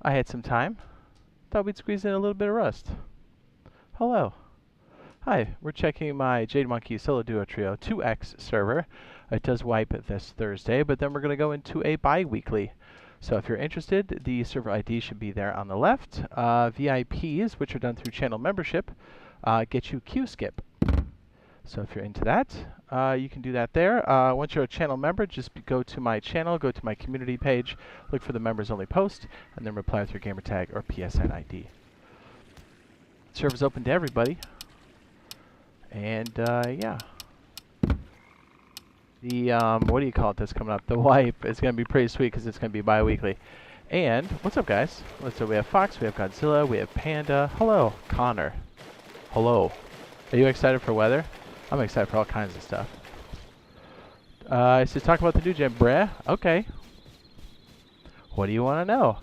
I had some time. Thought we'd squeeze in a little bit of Rust. Hello. Hi, we're checking my Jade Monkey Solo Duo Trio 2X server. It does wipe this Thursday, but then we're going to go into a bi-weekly. So if you're interested, the server ID should be there on the left. VIPs, which are done through channel membership, get you Q-skip. So if you're into that, you can do that there. Once you're a channel member, just go to my channel, go to my community page, look for the members only post, and then reply with your gamertag or PSN ID. Server's open to everybody. And yeah. The, what do you call it that's coming up? The wipe is going to be pretty sweet because it's going to be bi-weekly. And, what's up guys? So we have Fox, we have Godzilla, we have Panda. Hello, Connor. Hello. Are you excited for weather? I'm excited for all kinds of stuff. So talk about the new gen, bruh. Okay. What do you want to know?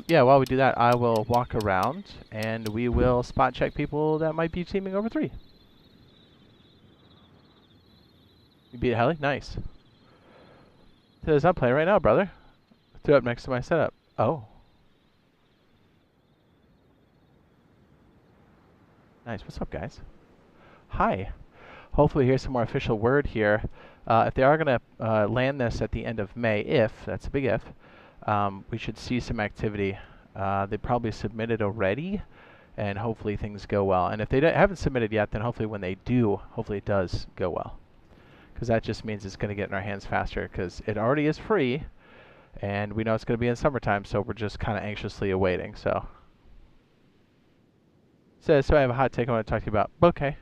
Yeah, while we do that, I will walk around and we will spot check people that might be teaming over 3. You beat Heli? Nice. So it's not playing right now, brother. Threw up next to my setup. Oh. Nice. What's up, guys? Hi. Hopefully here's some more official word here. If they are going to land this at the end of May, that's a big if, we should see some activity. They probably submitted already, and hopefully things go well. And if they haven't submitted yet, then hopefully when they do, hopefully it does go well. Because that just means it's going to get in our hands faster, because it already is free, and we know it's going to be in summertime, so we're just kind of anxiously awaiting. So I have a hot take I want to talk to you about. Okay.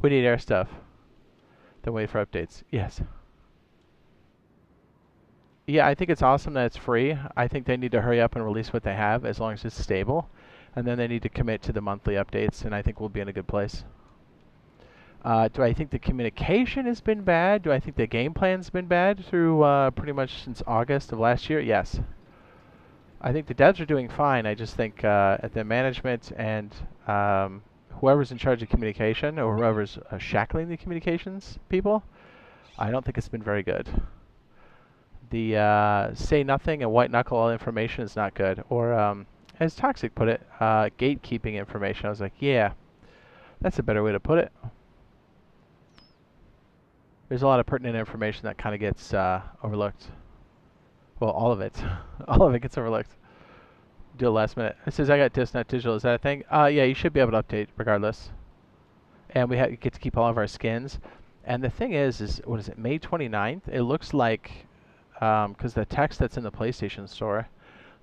We need air stuff. Then wait for updates. Yes. Yeah, I think it's awesome that it's free. I think they need to hurry up and release what they have as long as it's stable. And then they need to commit to the monthly updates, and I think we'll be in a good place. Do I think the communication has been bad? Do I think the game plan's been bad through pretty much since August of last year? Yes. I think the devs are doing fine. I just think at the management and whoever's in charge of communication or whoever's shackling the communications people, I don't think it's been very good. The say nothing and white knuckle all information is not good. Or as Toxic put it, gatekeeping information. I was like, yeah, that's a better way to put it. There's a lot of pertinent information that kind of gets overlooked. Well, all of it. All of it gets overlooked. Do it last minute. It says I got Disnet Digital. Is that a thing? Yeah, you should be able to update regardless. And we get to keep all of our skins. And the thing is what is it, May 29th? It looks like, because the text that's in the PlayStation Store,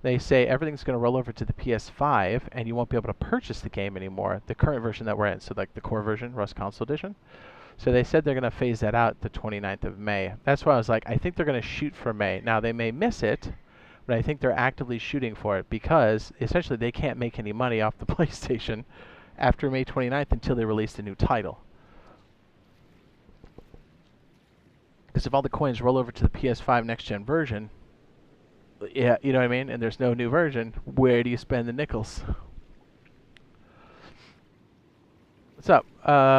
they say everything's going to roll over to the PS5, and you won't be able to purchase the game anymore, the current version that we're in, so like the core version, Rust Console Edition. So they said they're going to phase that out the 29th of May. That's why I was like, I think they're going to shoot for May. Now, they may miss it, but I think they're actively shooting for it because, essentially, they can't make any money off the PlayStation after May 29th until they release a new title. Because if all the coins roll over to the PS5 next-gen version, yeah, you know what I mean, and there's no new version, where do you spend the nickels? What's up?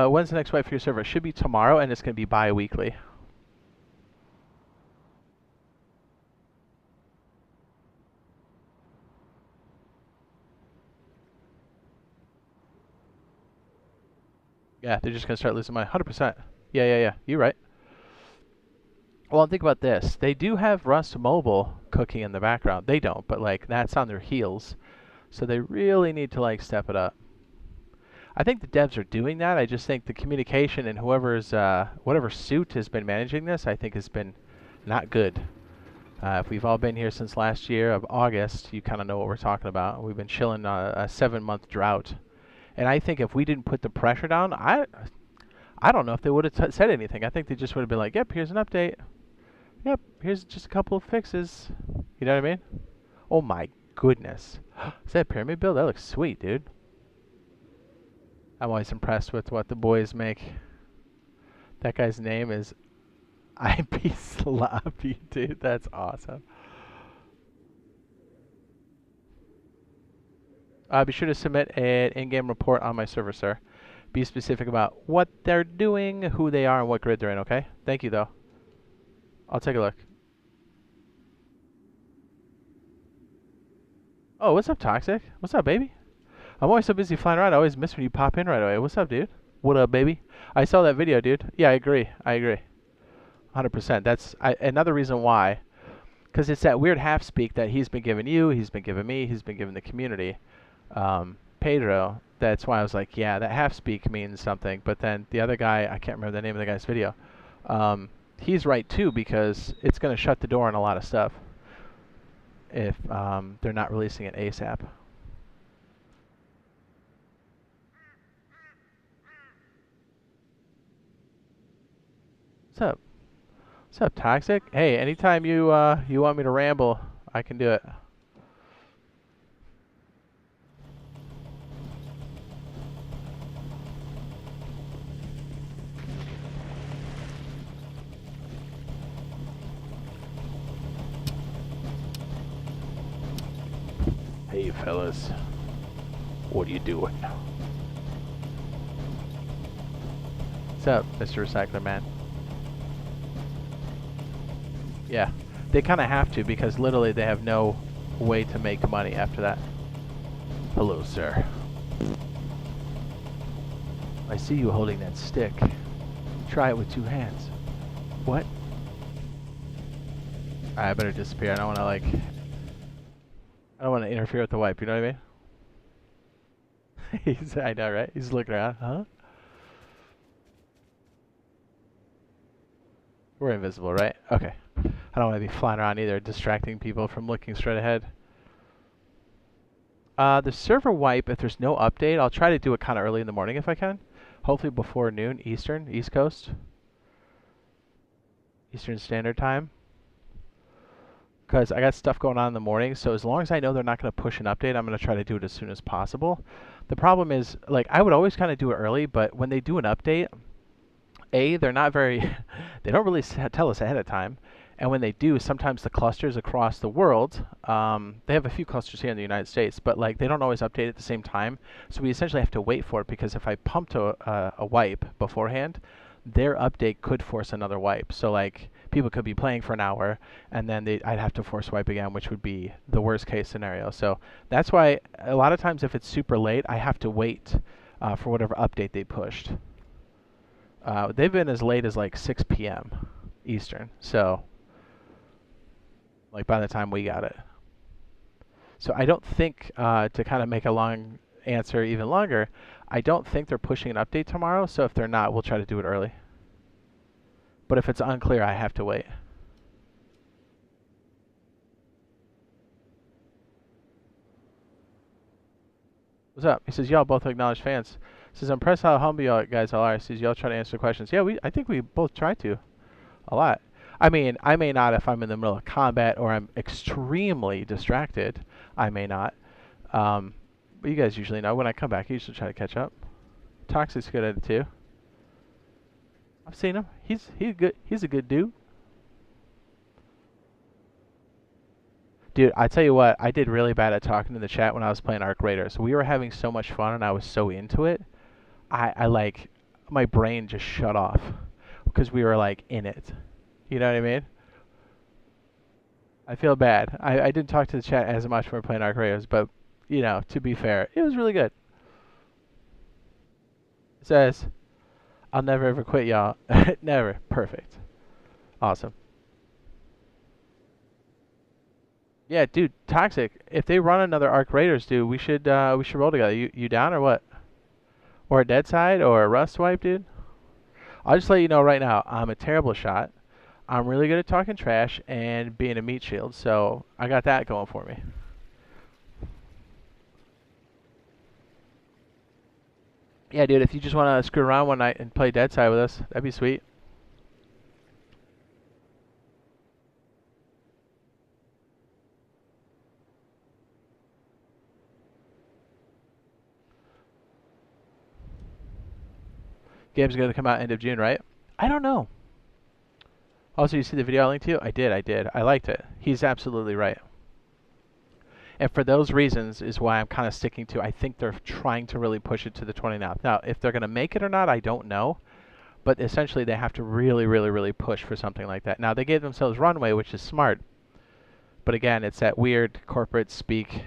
When's the next wipe for your server? It should be tomorrow, and it's going to be bi-weekly. Yeah, they're just going to start losing money. 100%. Yeah. You're right. Well, think about this. They do have Rust Mobile cooking in the background. They don't, but like that's on their heels. So they really need to like step it up. I think the devs are doing that. I just think the communication and whoever's whatever suit has been managing this, I think has been not good. If we've all been here since last year of August, you kind of know what we're talking about. We've been chilling a 7-month drought. And I think if we didn't put the pressure down, I don't know if they would have said anything. I think they just would have been like, yep, here's an update. Yep, here's just a couple of fixes. You know what I mean? Oh my goodness. Is that a pyramid build? That looks sweet, dude. I'm always impressed with what the boys make. That guy's name is IP Sloppy, dude. That's awesome. Be sure to submit an in-game report on my server, sir. Be specific about what they're doing, who they are, and what grid they're in, okay? Thank you, though. I'll take a look. Oh, what's up, Toxic? What's up, baby? I'm always so busy flying around. I always miss when you pop in right away. What's up, dude? What up, baby? I saw that video, dude. Yeah, I agree. I agree. 100%. That's another reason why. Because it's that weird half speak that he's been giving you, he's been giving me, he's been giving the community. Pedro, that's why I was like, yeah, that half speak means something. But then the other guy, I can't remember the name of the guy's video. He's right too, because it's going to shut the door on a lot of stuff if they're not releasing it ASAP. What's up? What's up, Toxic? Hey, anytime you want me to ramble, I can do it. Hey, fellas. What are you doing? What's up, Mr. Recycler Man? Yeah, they kind of have to because literally they have no way to make money after that. Hello, sir. I see you holding that stick. Try it with 2 hands. What? I better disappear. I don't want to I don't want to interfere with the wipe. You know what I mean? I know, right? He's looking around. Huh? We're invisible, right? Okay. I don't want to be flying around either, distracting people from looking straight ahead. The server wipe, if there's no update, I'll try to do it kind of early in the morning if I can. Hopefully before noon Eastern, East Coast. Eastern Standard Time. Because I got stuff going on in the morning, so as long as I know they're not going to push an update, I'm going to try to do it as soon as possible. The problem is, I would always kind of do it early, but when they do an update, they're not very, they don't really tell us ahead of time. And when they do, sometimes the clusters across the world, they have a few clusters here in the United States, but they don't always update at the same time. So we essentially have to wait for it because if I pumped a wipe beforehand, their update could force another wipe. So people could be playing for an hour and then I'd have to force wipe again, which would be the worst case scenario. So that's why a lot of times if it's super late, I have to wait for whatever update they pushed. They've been as late as 6 p.m. Eastern. So by the time we got it. So I don't think, to kind of make a long answer even longer, I don't think they're pushing an update tomorrow, so if they're not, we'll try to do it early. But if it's unclear, I have to wait. What's up? He says, y'all both acknowledge fans. He says, I'm impressed how humble y'all guys all are. He says, y'all try to answer questions. Yeah, I think we both try to. A lot. I mean, I may not if I'm in the middle of combat or I'm extremely distracted. I may not. But you guys usually know. When I come back, I usually try to catch up. Toxic's good at it too. I've seen him. He's good. He's a good dude. Dude, I tell you what, I did really bad at talking to the chat when I was playing Arc Raiders. We were having so much fun and I was so into it. My brain just shut off because we were in it. You know what I mean? I feel bad. I didn't talk to the chat as much when we were playing Arc Raiders, but to be fair, it was really good. It says, I'll never ever quit, y'all. Never. Perfect. Awesome. Yeah, dude, Toxic. If they run another Arc Raiders, dude, we should roll together. You down or what? Or a Dead Side or a Rust Wipe, dude? I'll just let you know right now, I'm a terrible shot. I'm really good at talking trash and being a meat shield, so I got that going for me. Yeah, dude, if you just want to screw around one night and play Dead Side with us, that'd be sweet. Game's going to come out end of June, right? I don't know. Also, you see the video I linked to you? I did. I liked it. He's absolutely right. And for those reasons is why I'm kind of sticking to, I think they're trying to really push it to the 29th. Now, if they're going to make it or not, I don't know. But essentially, they have to really, really, really push for something like that. Now, they gave themselves runway, which is smart. But again, it's that weird corporate speak.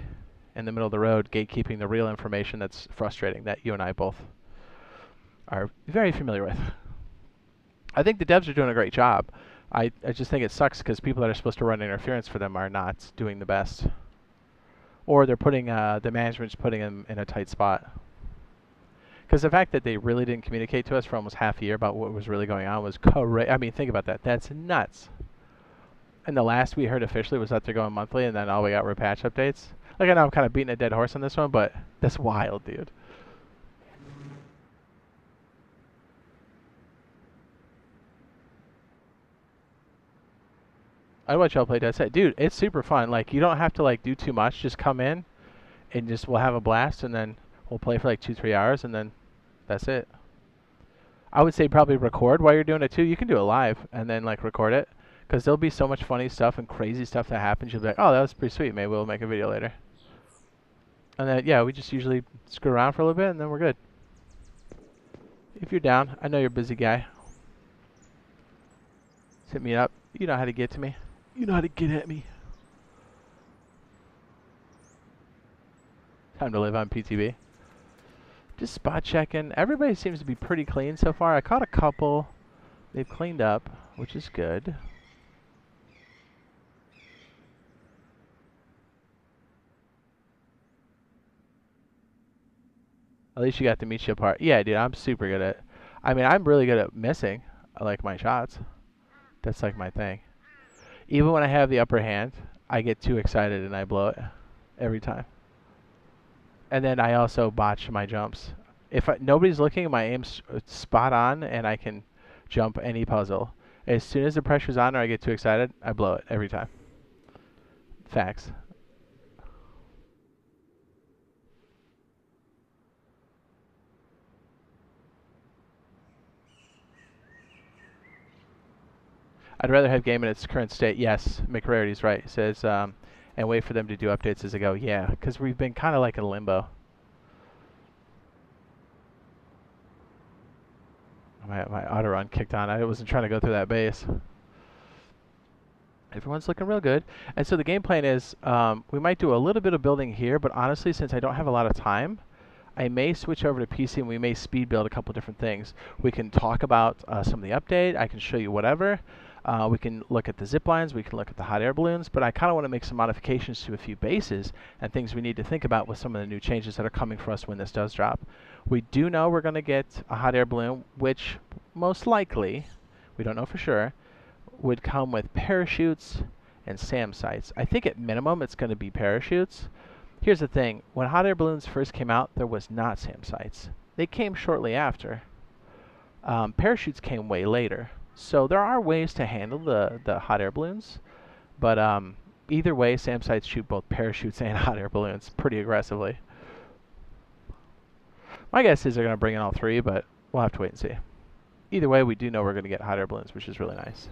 in the middle of the road, gatekeeping the real information that's frustrating, that you and I both are very familiar with. I think the devs are doing a great job. I just think it sucks because people that are supposed to run interference for them are not doing the best. Or they're putting, the management's putting them in a tight spot. Because the fact that they really didn't communicate to us for almost half a year about what was really going on was correct. I mean, think about that. That's nuts. And the last we heard officially was that they're going monthly, and then all we got were patch updates. Like, I know I'm kind of beating a dead horse on this one, but that's wild, dude. I'd watch y'all play Dead Set. Dude, it's super fun. Like, you don't have to, like, do too much. Just come in, and just we'll have a blast, and then we'll play for, like, 2-3 hours, and then that's it. I would say probably record while you're doing it, too. You can do it live, and then, like, record it. Because there'll be so much funny stuff and crazy stuff that happens. You'll be like, oh, that was pretty sweet. Maybe we'll make a video later. And then, yeah, we just usually screw around for a little bit, and then we're good. If you're down, I know you're a busy guy. Just hit me up. You know how to get to me. You know how to get at me. Time to live on PTB. Just spot checking. Everybody seems to be pretty clean so far. I caught a couple. They've cleaned up, which is good. At least you got the meet you part. Yeah, dude, I'm super good at. I mean, I'm really good at missing. I like my shots. That's like my thing. Even when I have the upper hand, I get too excited and I blow it every time. And then I also botch my jumps. If nobody's looking, my aim's spot on, and I can jump any puzzle. As soon as the pressure's on or I get too excited, I blow it every time. Facts. I'd rather have game in its current state. Yes, McRarity's right. It says, and wait for them to do updates as they go. Yeah, because we've been kind of like in limbo. My auto run kicked on. I wasn't trying to go through that base. Everyone's looking real good. And so the game plan is, we might do a little bit of building here, but honestly, since I don't have a lot of time, I may switch over to PC and we may speed build a couple different things. We can talk about some of the update. I can show you whatever. We can look at the zip lines. We can look at the hot air balloons. But I kind of want to make some modifications to a few bases and things we need to think about with some of the new changes that are coming for us when this does drop. We do know we're going to get a hot air balloon, which most likely, we don't know for sure, would come with parachutes and SAM sites. I think at minimum it's going to be parachutes. Here's the thing. When hot air balloons first came out, there was not SAM sites. They came shortly after. Parachutes came way later. So there are ways to handle the hot air balloons. But either way, SAM sites shoot both parachutes and hot air balloons pretty aggressively. My guess is they're going to bring in all three, but we'll have to wait and see. Either way, we do know we're going to get hot air balloons, which is really nice.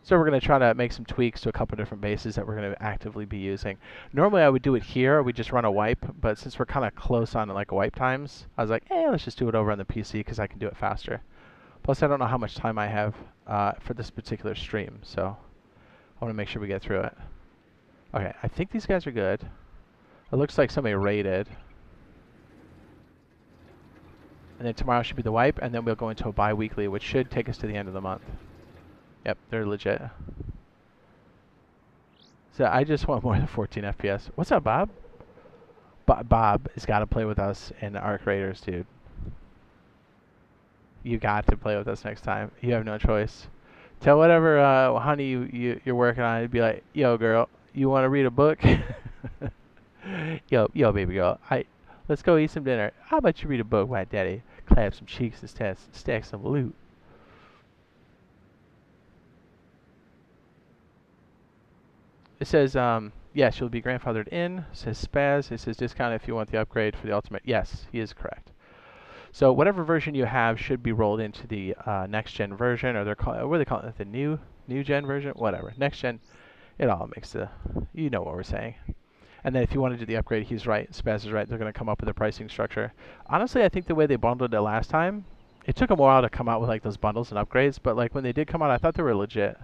So we're going to try to make some tweaks to a couple different bases that we're going to actively be using. Normally I would do it here, we just run a wipe, but since we're kind of close on like wipe times, I was like, let's just do it over on the PC because I can do it faster. Plus I don't know how much time I have for this particular stream, so I want to make sure we get through it. Okay, I think these guys are good. It looks like somebody raided. And then tomorrow should be the wipe, and then we'll go into a bi-weekly, which should take us to the end of the month. Yep, they're legit. So I just want more than 14 FPS. What's up, Bob? Bob has got to play with us in Arc Raiders, dude. You got to play with us next time. You have no choice. Tell whatever honey you're working on. It'd be like, yo, girl, you want to read a book? yo, baby girl, let's go eat some dinner. How about you read a book, my daddy? Clap some cheeks and stack some loot. It says, yes, you'll be grandfathered in. It says Spaz. It says discount if you want the upgrade for the ultimate. Yes, he is correct. So whatever version you have should be rolled into the next gen version, or what are they calling it? The new gen version? Whatever. Next gen. It all makes you know what we're saying. And then if you want to do the upgrade, he's right. Spaz is right. They're going to come up with a pricing structure. Honestly, I think the way they bundled it last time, it took them a while to come out with like those bundles and upgrades, but like when they did come out, I thought they were legit.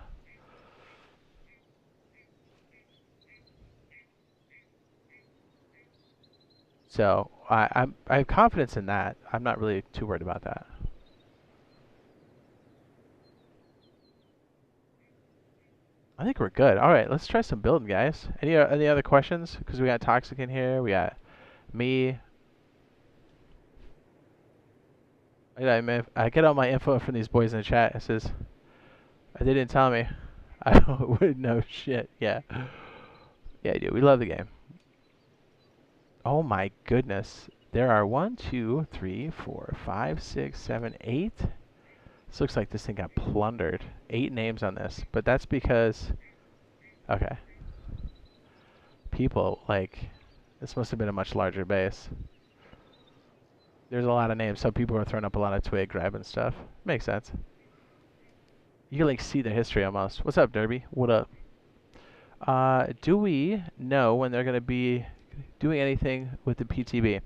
So I have confidence in that. I'm not really too worried about that. I think we're good. All right, let's try some building, guys. Any other questions? Because we got Toxic in here. We got me. I get all my info from these boys in the chat. It says, they didn't tell me. I wouldn't know shit. Yeah. Yeah, dude. We love the game. Oh my goodness. There are 1, 2, 3, 4, 5, 6, 7, 8. This looks like this thing got plundered. 8 names on this. But that's because... Okay. People, like... This must have been a much larger base. There's a lot of names, so people are throwing up a lot of twig grabbing stuff. Makes sense. You can like see the history almost. What's up, Derby? What up? Do we know when they're going to be doing anything with the PTB?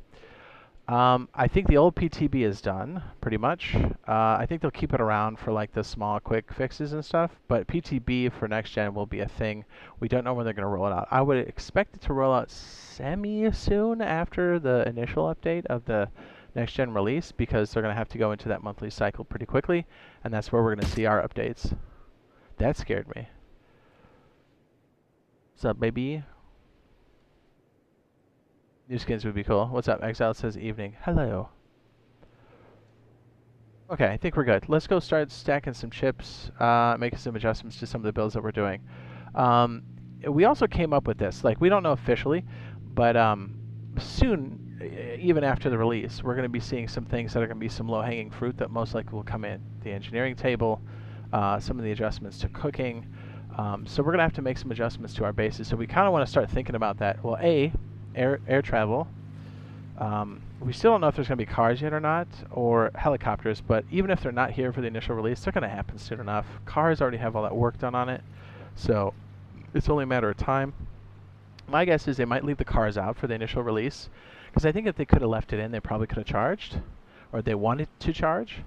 I think the old PTB is done, pretty much. I think they'll keep it around for like the small, quick fixes and stuff. But PTB for next gen will be a thing. We don't know when they're going to roll it out. I would expect it to roll out semi-soon after the initial update of the next gen release, because they're going to have to go into that monthly cycle pretty quickly, and that's where we're going to see our updates. That scared me. What's up, baby? New skins would be cool. What's up? Exile says evening. Hello. Okay, I think we're good. Let's go start stacking some chips, making some adjustments to some of the builds that we're doing. We also came up with this. Like, we don't know officially, but soon, even after the release, we're going to be seeing some things that are going to be some low-hanging fruit that most likely will come in. The engineering table, some of the adjustments to cooking. So we're going to have to make some adjustments to our bases. So we kind of want to start thinking about that. Well, air travel. We still don't know if there's going to be cars yet or not, or helicopters, but even if they're not here for the initial release, they're going to happen soon enough. Cars already have all that work done on it, so it's only a matter of time. My guess is they might leave the cars out for the initial release, because I think if they could have left it in, they probably could have charged, or they wanted to charge.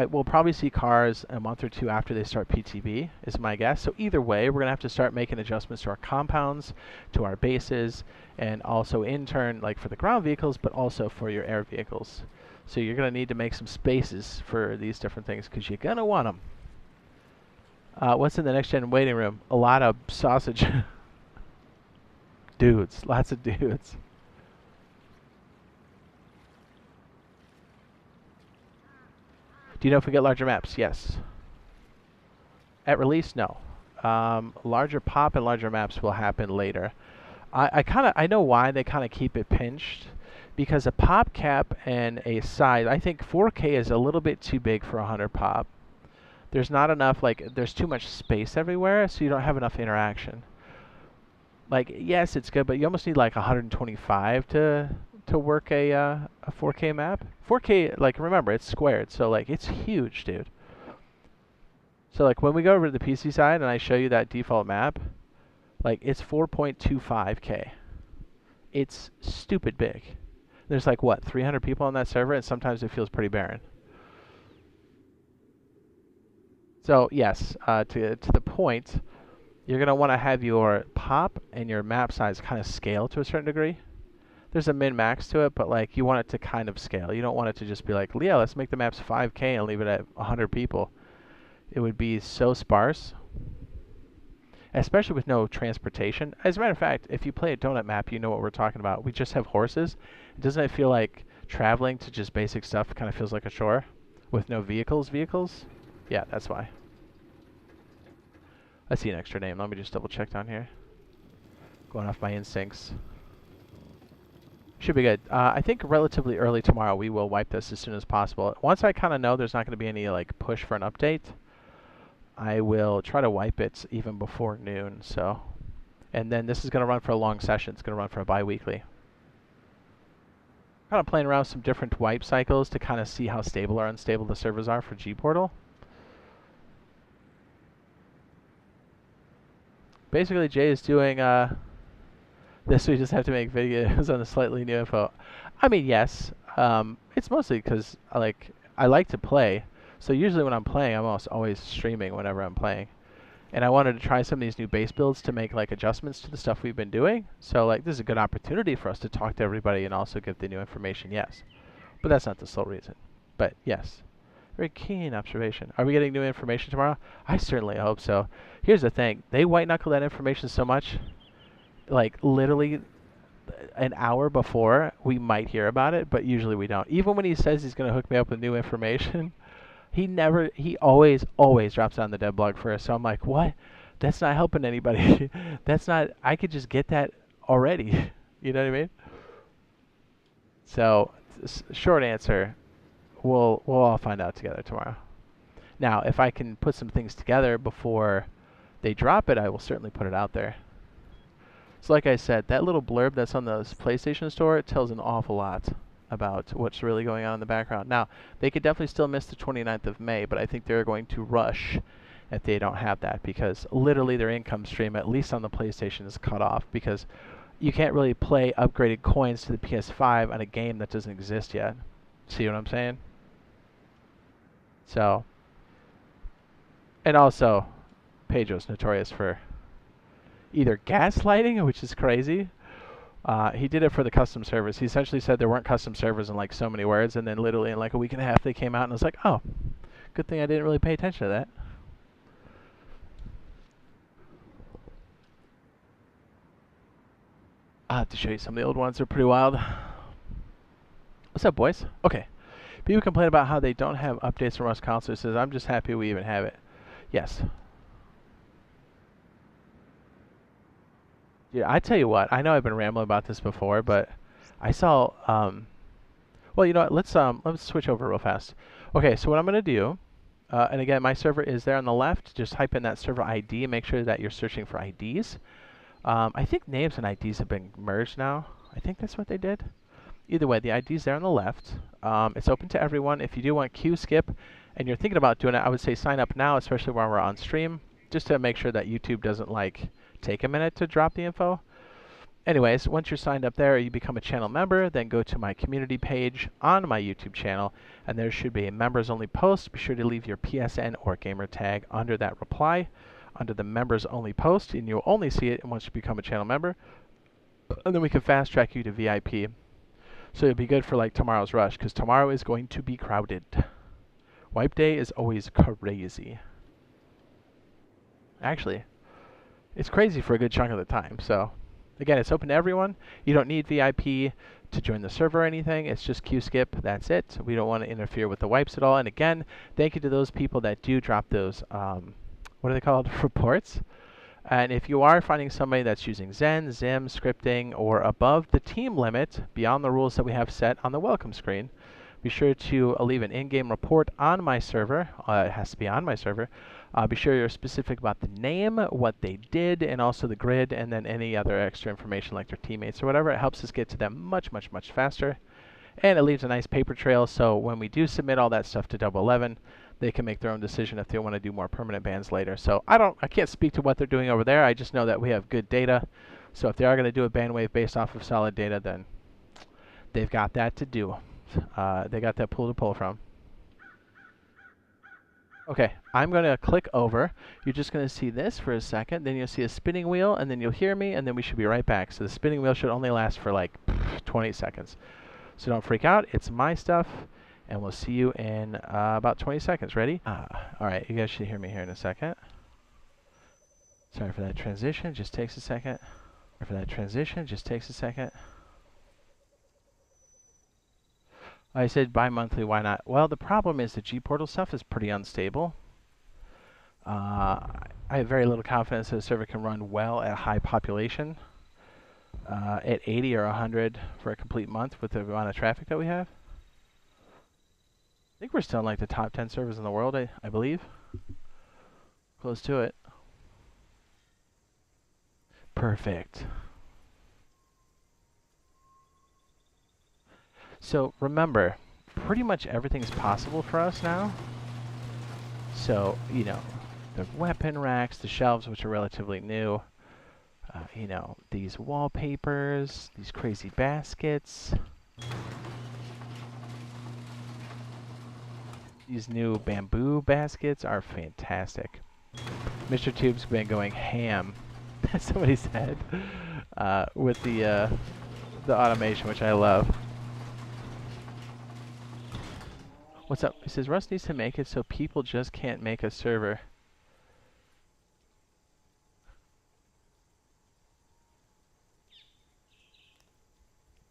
We'll probably see cars a month or two after they start PTB, is my guess. So either way, we're going to have to start making adjustments to our compounds, to our bases, and also in turn, like for the ground vehicles, but also for your air vehicles. So you're going to need to make some spaces for these different things, because you're going to want them. What's in the next gen waiting room? A lot of sausage. Dudes. Lots of dudes. Do you know if we get larger maps? Yes. At release, no. Larger pop and larger maps will happen later. I know why they kind of keep it pinched, because a pop cap and a size, I think 4K is a little bit too big for 100 pop. There's not enough, like, there's too much space everywhere, so you don't have enough interaction. Like, yes, it's good, but you almost need like 125 to work a 4K map. 4K, like, remember, it's squared, so like it's huge, dude. So like when we go over to the PC side and I show you that default map, like it's 4.25K. It's stupid big. There's like what, 300 people on that server, and sometimes it feels pretty barren. So yes, to the point, you're gonna want to have your pop and your map size kind of scale to a certain degree. There's a min-max to it, but like you want it to kind of scale. You don't want it to just be like, yeah, let's make the maps 5K and leave it at 100 people. It would be so sparse, especially with no transportation. As a matter of fact, if you play a donut map, you know what we're talking about. We just have horses. Doesn't it feel like traveling to just basic stuff kind of feels like a chore with no vehicles? Yeah, that's why. I see an extra name. Let me just double check down here. Going off my instincts. Should be good. I think relatively early tomorrow we will wipe this as soon as possible. Once I kind of know there's not going to be any like push for an update, I will try to wipe it even before noon. So, and then this is going to run for a long session. It's going to run for a bi-weekly. Kind of playing around with some different wipe cycles to kind of see how stable or unstable the servers are for G-Portal. Basically, Jay is doing this. We just have to make videos on the slightly new info. I mean, yes. It's mostly because I like to play. So usually when I'm playing, I'm almost always streaming whenever I'm playing. And I wanted to try some of these new base builds to make like adjustments to the stuff we've been doing. So like this is a good opportunity for us to talk to everybody and also give the new information, yes. But that's not the sole reason. But yes, very keen observation. Are we getting new information tomorrow? I certainly hope so. Here's the thing. They white knuckle that information so much, like literally an hour before we might hear about it, but usually we don't. Even when he says he's going to hook me up with new information, he always drops down the dead blog first. So I'm like, what? That's not helping anybody. That's not, I could just get that already. You know what I mean? So, short answer, we'll all find out together tomorrow. Now, if I can put some things together before they drop it, I will certainly put it out there. So like I said, that little blurb that's on the PlayStation Store, it tells an awful lot about what's really going on in the background. Now, they could definitely still miss the 29th of May, but I think they're going to rush if they don't have that, because literally their income stream, at least on the PlayStation, is cut off, because you can't really play upgraded coins to the PS5 on a game that doesn't exist yet. See what I'm saying? So, and also, Pedro's notorious for either gaslighting, which is crazy. He did it for the custom servers. He essentially said there weren't custom servers in like so many words, and then literally in like a week and a half they came out, and I was like, oh, good thing I didn't really pay attention to that. I'll have to show you some of the old ones. They're pretty wild. What's up, boys? Okay. People complain about how they don't have updates from Rust console. Says, I'm just happy we even have it. Yes. Yeah, I tell you what. I know I've been rambling about this before, but I saw. Well, you know what? Let's switch over real fast. Okay, so what I'm gonna do, and again, my server is there on the left. Just type in that server ID and make sure that you're searching for IDs. I think names and IDs have been merged now. I think that's what they did. Either way, the ID's there on the left. It's open to everyone. If you do want queue skip and you're thinking about doing it, I would say sign up now, especially when we're on stream, just to make sure that YouTube doesn't like take a minute to drop the info. Anyways, once you're signed up there, you become a channel member, then go to my community page on my YouTube channel, and there should be a members only post. Be sure to leave your PSN or gamer tag under that reply, under the members only post, and you'll only see it once you become a channel member. And then we can fast track you to VIP. So it'll be good for like tomorrow's rush, because tomorrow is going to be crowded. Wipe day is always crazy. Actually, it's crazy for a good chunk of the time. So again, it's open to everyone. You don't need VIP to join the server or anything. It's just queue skip. That's it. We don't want to interfere with the wipes at all. And again, thank you to those people that do drop those, what are they called? Reports. And if you are finding somebody that's using Zen, Zim, scripting, or above the team limit, beyond the rules that we have set on the welcome screen, be sure to leave an in-game report on my server. It has to be on my server. Be sure you're specific about the name, what they did, and also the grid, and then any other extra information like their teammates or whatever. It helps us get to them much faster. And it leaves a nice paper trail, so when we do submit all that stuff to Double 11, they can make their own decision if they want to do more permanent bans later. So I can't speak to what they're doing over there. I just know that we have good data. So if they are going to do a ban wave based off of solid data, then they've got that to do. They got that pool to pull from. Okay, I'm going to click over. You're just going to see this for a second. Then you'll see a spinning wheel, and then you'll hear me, and then we should be right back. So the spinning wheel should only last for like 20 seconds. So don't freak out. It's my stuff. And we'll see you in about 20 seconds. Ready? All right, you guys should hear me here in a second. Sorry for that transition. Just takes a second. Sorry for that transition. Just takes a second. I said bi-monthly. Why not? Well, the problem is the G-Portal stuff is pretty unstable. I have very little confidence that the server can run well at high population. At 80 or 100 for a complete month with the amount of traffic that we have. I think we're still in like the top 10 servers in the world, I believe. Close to it. Perfect. So remember, pretty much everything's possible for us now. So, you know, the weapon racks, the shelves, which are relatively new. You know, these wallpapers, these crazy baskets. These new bamboo baskets are fantastic. Mr. Tube's been going ham. Somebody said with the automation, which I love. What's up? He says Rust needs to make it so people just can't make a server.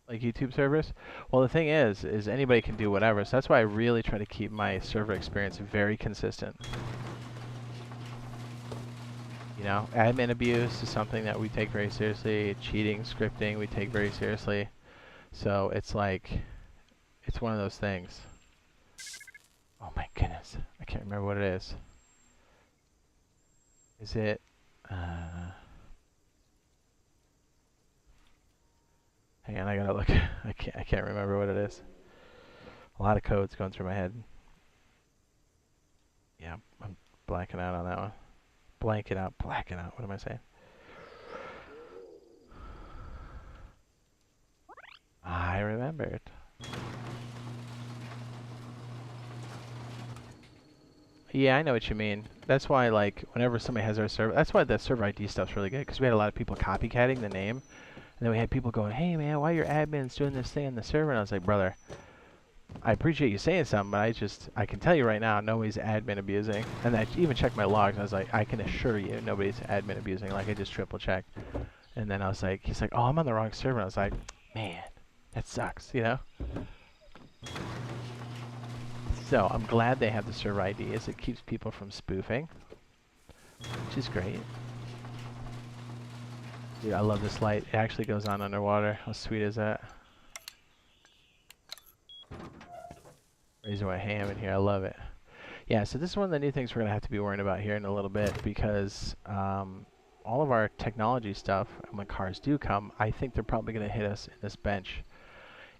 Like YouTube servers? Well, the thing is anybody can do whatever. So that's why I really try to keep my server experience very consistent. You know, admin abuse is something that we take very seriously. Cheating, scripting, we take very seriously. So it's like, it's one of those things. Oh my goodness, I can't remember what it is. Is it, hang on, I gotta look. I can't remember what it is. A lot of codes going through my head. Yeah, I'm blanking out on that one. Blacking out. What am I saying? I remembered. Yeah, I know what you mean. That's why, like, whenever somebody has our server, that's why the server ID stuff's really good, because we had a lot of people copycatting the name, and then we had people going, hey man, why are your admins doing this thing on the server? And I was like, brother, I appreciate you saying something, but I can tell you right now, nobody's admin abusing. And I even checked my logs, and I was like, I can assure you, nobody's admin abusing. Like, I just triple checked. And then I was like, he's like, oh, I'm on the wrong server. And I was like, man, that sucks, you know? So, I'm glad they have the server ID, as it keeps people from spoofing, which is great. Dude, I love this light. It actually goes on underwater. How sweet is that? Raising my ham in here. I love it. Yeah, so this is one of the new things we're going to have to be worrying about here in a little bit, because all of our technology stuff, and when cars do come, I think they're probably going to hit us in this bench.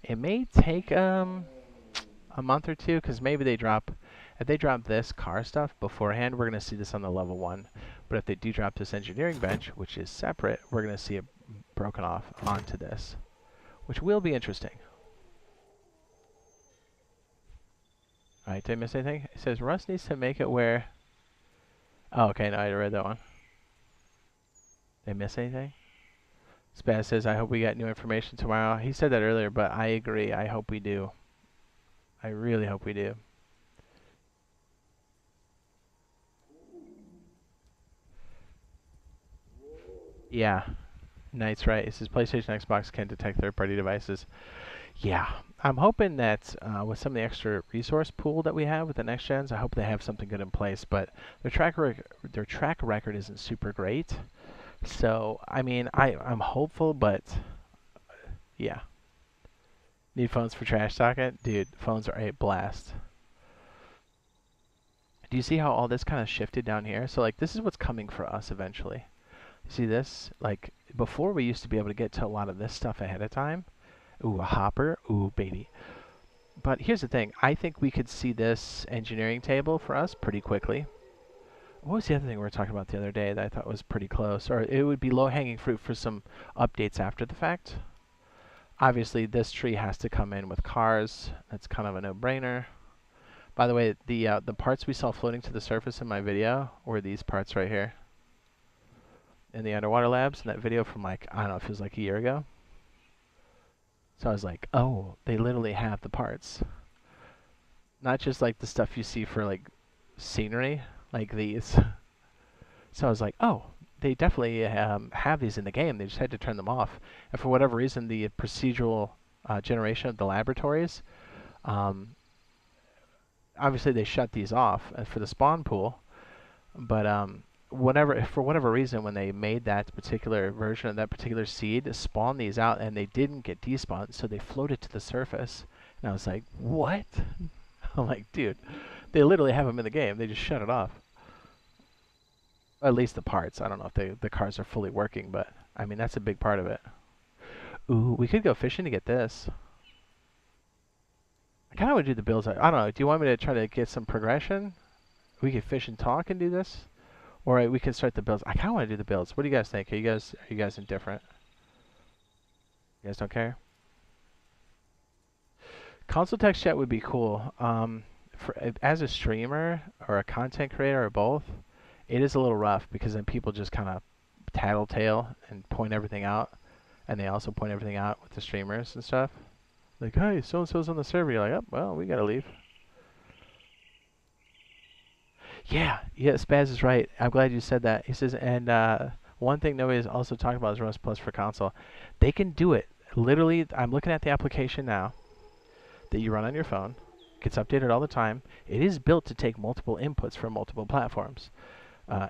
It may take a month or two, because maybe if they drop this car stuff beforehand, we're going to see this on the level 1. But if they do drop this engineering bench, which is separate, we're going to see it broken off onto this, which will be interesting. Alright, did I miss anything? It says Russ needs to make it where... Oh, okay, no, I read that one. Did I miss anything? Spaz says, I hope we get new information tomorrow. He said that earlier, but I agree. I hope we do. I really hope we do. Yeah. Knight's right. It says PlayStation and Xbox can detect third-party devices. Yeah. I'm hoping that with some of the extra resource pool that we have with the next gens, I hope they have something good in place. But their track record isn't super great. So, I mean, I'm hopeful, but yeah. Need phones for trash socket? Dude, phones are a blast. Do you see how all this kind of shifted down here? So, like, this is what's coming for us eventually. See this? Like, before we used to be able to get to a lot of this stuff ahead of time. Ooh, a hopper. Ooh, baby. But here's the thing. I think we could see this engineering table for us pretty quickly. What was the other thing we were talking about the other day that I thought was pretty close? Or it would be low-hanging fruit for some updates after the fact. Obviously, this tree has to come in with cars. That's kind of a no-brainer. By the way, the parts we saw floating to the surface in my video were these parts right here. In the underwater labs, in that video from, like, I don't know, if it was like a year ago. So I was like, oh, they literally have the parts. Not just like the stuff you see for like scenery, like these. So I was like, oh, they definitely have these in the game. They just had to turn them off. And for whatever reason, the procedural generation of the laboratories, obviously they shut these off for the spawn pool. But for whatever reason, when they made that particular version of that particular seed, spawn these out, and they didn't get despawned, so they floated to the surface. And I was like, what? I'm like, dude, they literally have them in the game. They just shut it off. At least the parts. I don't know if the cars are fully working, but I mean, that's a big part of it. Ooh, we could go fishing to get this. I kind of want to do the builds. I don't know. Do you want me to try to get some progression? We could fish and talk and do this, or we can start the builds. I kind of want to do the builds. What do you guys think? Are you guys indifferent? You guys don't care? Console text chat would be cool. As a streamer or a content creator or both, it is a little rough because then people just kind of tattletale and point everything out, and they also point everything out with the streamers and stuff. Like, hey, so and so's on the server. You're like, oh, well, we gotta leave. Yeah, Spaz is right. I'm glad you said that. He says, and one thing nobody's also talking about is Rust Plus for console. They can do it. Literally, I'm looking at the application now that you run on your phone. Gets updated all the time. It is built to take multiple inputs from multiple platforms.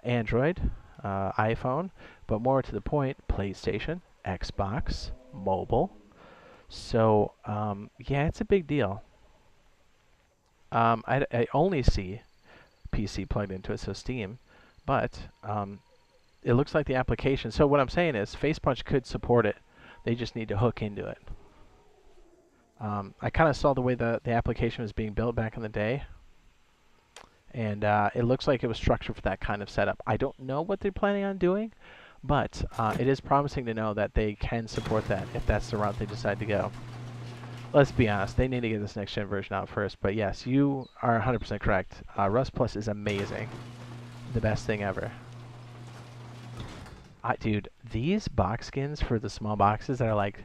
Android, iPhone, but more to the point, PlayStation, Xbox, mobile. So, yeah, it's a big deal. I only see PC plugged into it, so Steam, but it looks like the application. So what I'm saying is FacePunch could support it. They just need to hook into it. I kind of saw the way the application was being built back in the day, and it looks like it was structured for that kind of setup. I don't know what they're planning on doing, but it is promising to know that they can support that if that's the route they decide to go. Let's be honest, they need to get this next gen version out first, but yes, you are 100% correct. Rust Plus is amazing. The best thing ever. Dude, these box skins for the small boxes that are like,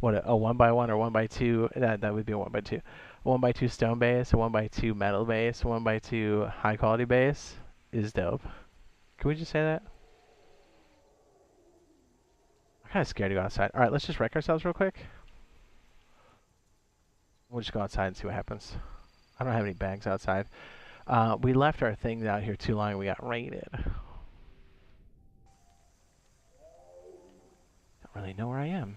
what, a 1x1 or 1x2, that would be a 1x2. 1x2 stone base, a 1x2 metal base, a 1x2 high quality base is dope. Can we just say that? I'm kind of scared to go outside. Alright, let's just wreck ourselves real quick. We'll just go outside and see what happens. I don't have any bags outside. We left our things out here too long and we got raided. Don't really know where I am.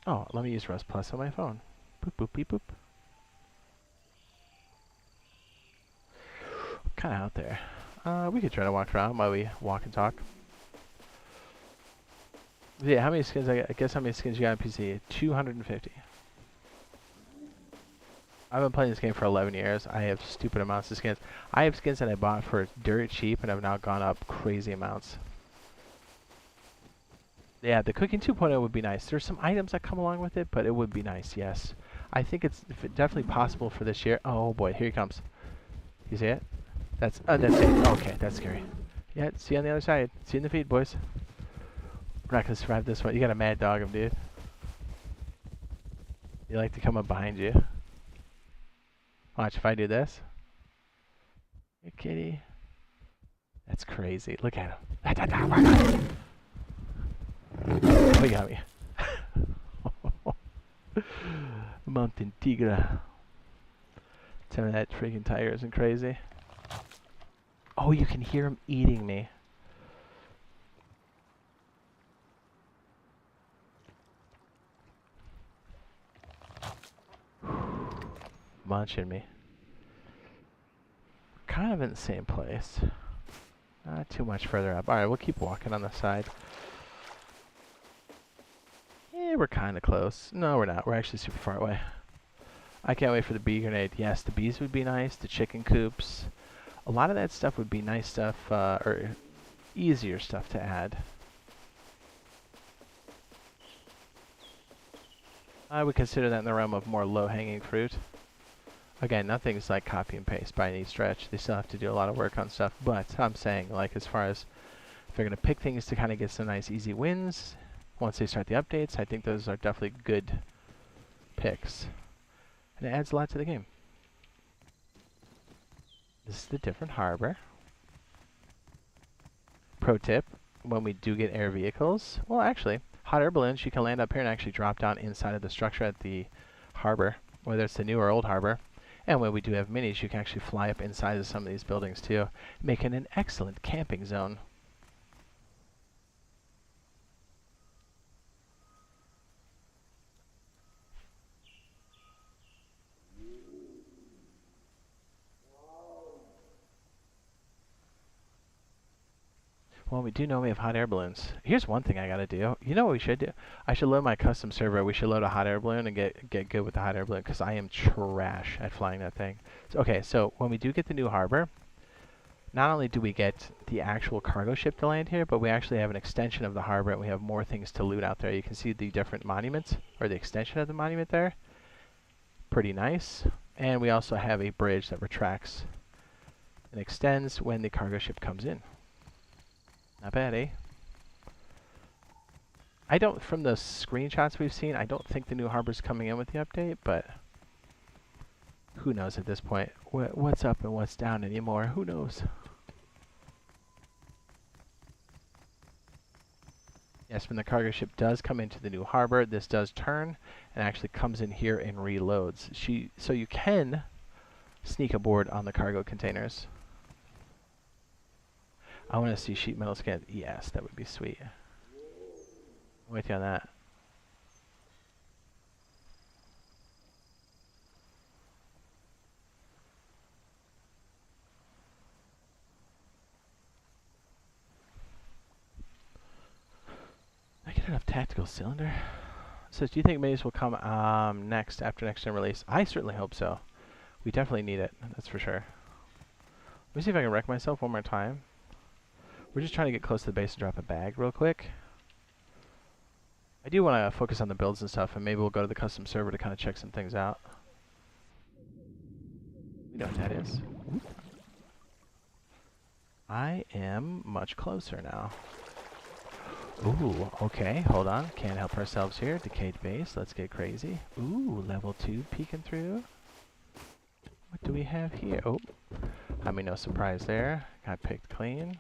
Oh, let me use Rust Plus on my phone. Boop, boop, beep, boop. Kind of out there. We could try to walk around while we walk and talk. Yeah, how many skins? I guess how many skins you got on PC? 250. I've been playing this game for 11 years. I have stupid amounts of skins. I have skins that I bought for dirt cheap and have now gone up crazy amounts. Yeah, the Cooking 2.0 would be nice. There's some items that come along with it, but it would be nice, yes. I think it's definitely possible for this year. Oh boy, here he comes. You see it? That's it. Okay, that's scary. Yeah, see you on the other side. See you in the feed, boys. We're not gonna survive this one. You gotta mad dog him, dude. You like to come up behind you. Watch if I do this. Hey, kitty. That's crazy. Look at him. Oh, he got me. Mountain Tigra. Tell me that freaking tiger isn't crazy. Oh, you can hear him eating me. Munching me. Kind of in the same place. Not too much further up. Alright, we'll keep walking on the side. Yeah, we're kind of close. No, we're not. We're actually super far away. I can't wait for the bee grenade. Yes, the bees would be nice. The chicken coops. A lot of that stuff would be nice stuff, or easier stuff to add. I would consider that in the realm of more low-hanging fruit. Again, nothing's like copy and paste by any stretch. They still have to do a lot of work on stuff, but I'm saying, like, as far as if they're going to pick things to kind of get some nice easy wins, once they start the updates, I think those are definitely good picks. And it adds a lot to the game. This is the different harbor. Pro tip, when we do get air vehicles, well actually, hot air balloons, you can land up here and actually drop down inside of the structure at the harbor, whether it's the new or old harbor. And when we do have minis, you can actually fly up inside of some of these buildings too, making an excellent camping zone. Well, we do know we have hot air balloons. Here's one thing I gotta do. You know what we should do? I should load my custom server. We should load a hot air balloon and get good with the hot air balloon, because I am trash at flying that thing. So, okay, so when we do get the new harbor, not only do we get the actual cargo ship to land here, but we actually have an extension of the harbor and we have more things to loot out there. You can see the different monuments, or the extension of the monument there. Pretty nice. And we also have a bridge that retracts and extends when the cargo ship comes in. Not bad, eh? I don't, from the screenshots we've seen, I don't think the new harbor's coming in with the update, but who knows at this point? What's up and what's down anymore? Who knows? Yes, when the cargo ship does come into the new harbor, this does turn and actually comes in here and reloads. So you can sneak aboard on the cargo containers. I want to see sheet metal scan. Yes, that would be sweet. I'm with you on that. I get enough tactical cylinder. Says, do you think Maze will come next after next gen release? I certainly hope so. We definitely need it. That's for sure. Let me see if I can wreck myself one more time. We're just trying to get close to the base and drop a bag real quick. I do want to focus on the builds and stuff, and maybe we'll go to the custom server to kind of check some things out. We know what that is. I am much closer now. Ooh, okay, hold on. Can't help ourselves here. Decayed base, let's get crazy. Ooh, level 2 peeking through. What do we have here? Oh, I mean, no surprise there. Got picked clean.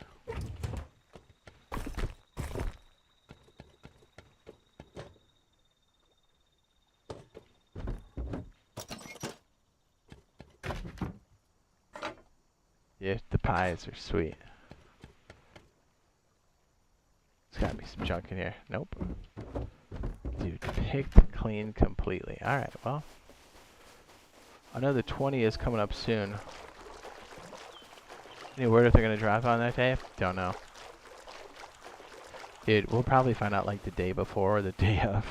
Yeah, the pies are sweet. There's gotta be some junk in here. Nope. Dude, picked clean completely. Alright, well. Another 20 is coming up soon. Any word if they're gonna drop on that day? Don't know. Dude, we'll probably find out like the day before or the day of.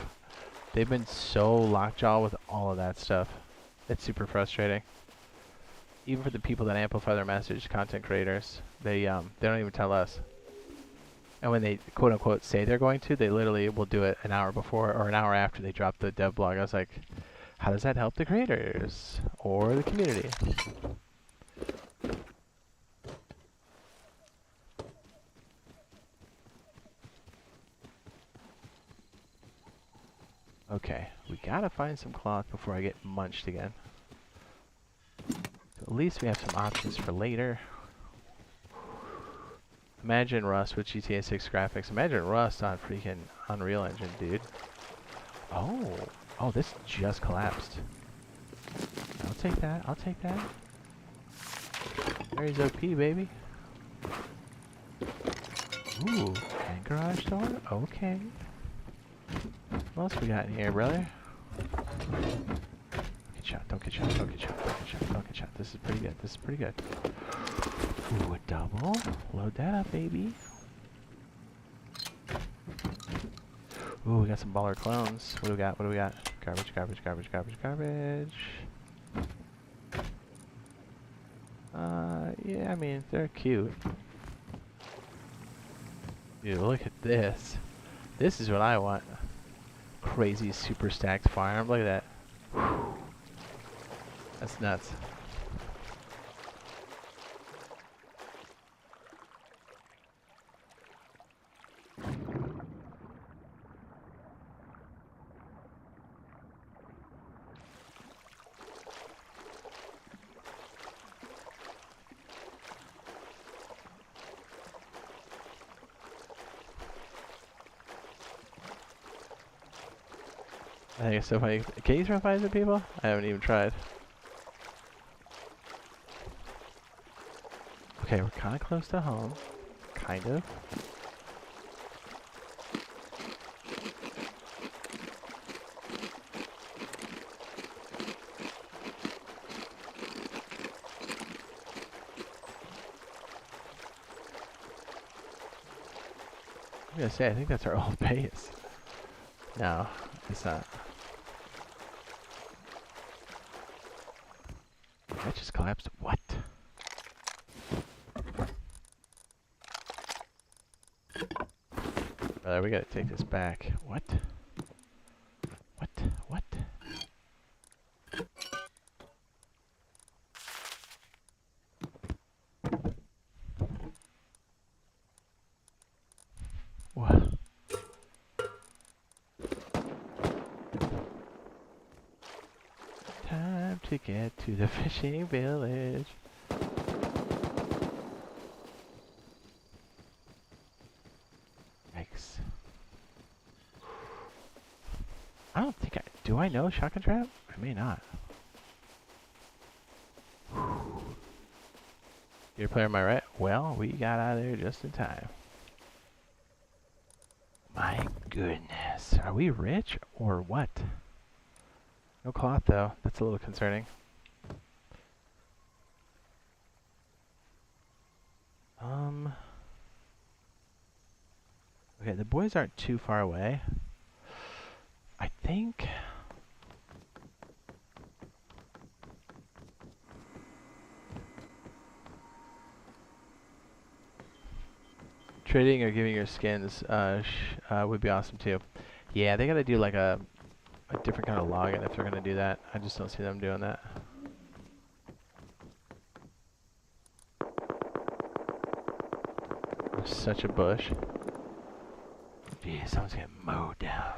They've been so lockjaw with all of that stuff. It's super frustrating. Even for the people that amplify their message, content creators, they don't even tell us. And when they quote unquote say they're going to, they literally will do it an hour before or an hour after they drop the dev blog. I was like, how does that help the creators or the community? Okay, we gotta find some cloth before I get munched again. So at least we have some options for later. Imagine Rust with GTA 6 graphics. Imagine Rust on freaking Unreal Engine, dude. Oh, this just collapsed. I'll take that. I'll take that. There's OP, baby. Ooh, and garage door? Okay. What else we got in here, brother? Don't get shot, don't get shot, don't get shot, don't get shot, don't get shot. This is pretty good, this is pretty good. Ooh, a double. Load that up, baby. Ooh, we got some baller clones. What do we got? What do we got? Garbage, garbage, garbage, garbage, garbage. Yeah, I mean, they're cute. Dude, look at this. This is what I want. Crazy super stacked firearm. Look at that. Whew. That's nuts. I think it's so funny. Can you throw fires at people? I haven't even tried. Okay, we're kind of close to home. Kind of. I'm gonna say, I think that's our old base. No, it's not. That just collapsed. What? Brother, we gotta take this back. What? What? What? to get to the fishing village. Yikes. I don't think do I know shotgun trap? I may not. Your player, am I right? Well, we got out of there just in time. My goodness. Are we rich or what? No cloth though. That's a little concerning. Okay, the boys aren't too far away. I think trading or giving your skins would be awesome too. Yeah, they gotta do like a different kind of login if they're gonna do that. I just don't see them doing that. Such a bush. Jeez, someone's getting mowed down.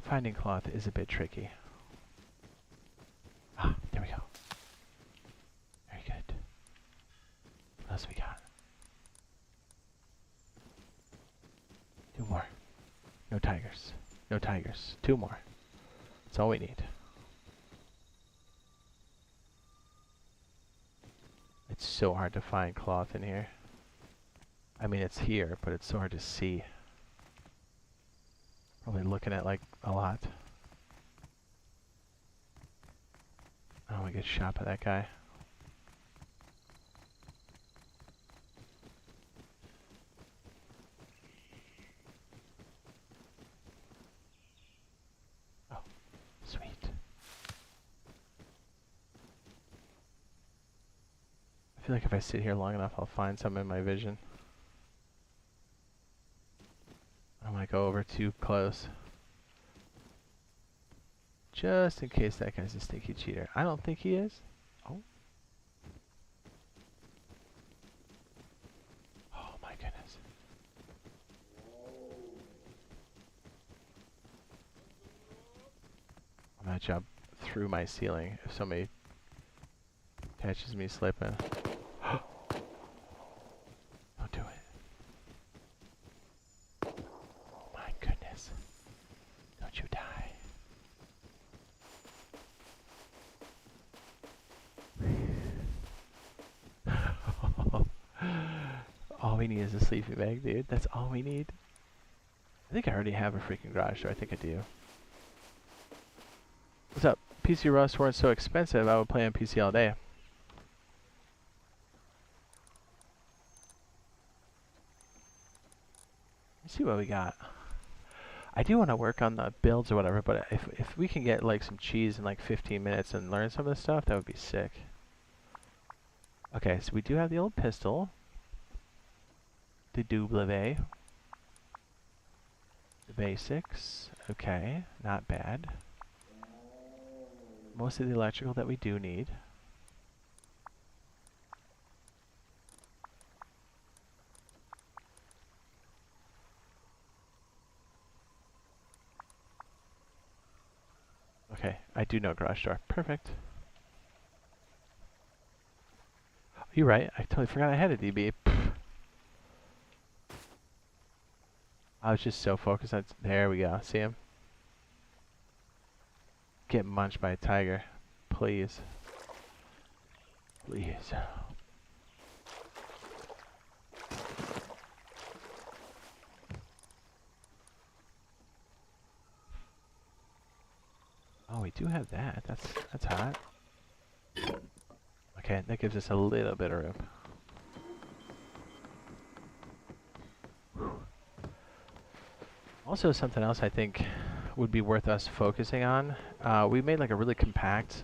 Finding cloth is a bit tricky. Ah, there we go. Very good. What else we got? 2 more. No tigers. No tigers. 2 more. That's all we need. It's so hard to find cloth in here. I mean, it's here, but it's so hard to see. Probably looking at like a lot. Oh, we get shot by that guy. Oh, sweet. I feel like if I sit here long enough, I'll find some in my vision. I don't want to go over too close. Just in case that guy's a sneaky cheater. I don't think he is. Oh. Oh my goodness. I'm gonna jump through my ceiling if somebody catches me slipping. Don't do it. My goodness. Don't you die. All we need is a sleeping bag, dude. That's all we need. I think I already have a freaking garage door. I think I do. What's up? PC Rust weren't so expensive. I would play on PC all day. Let's see what we got. I do want to work on the builds or whatever, but if we can get like some cheese in like 15 minutes and learn some of this stuff, that would be sick. Okay, so we do have the old pistol. The double. The basics. Okay, not bad. Most of the electrical that we do need. Okay, I do know garage door. Perfect. You're right. I totally forgot I had a DB. Pfft. I was just so focused on... There we go. See him? Get munched by a tiger. Please. Please. Oh, we do have that. That's hot. Okay, that gives us a little bit of room. Also, something else I think would be worth us focusing on. We made like a really compact,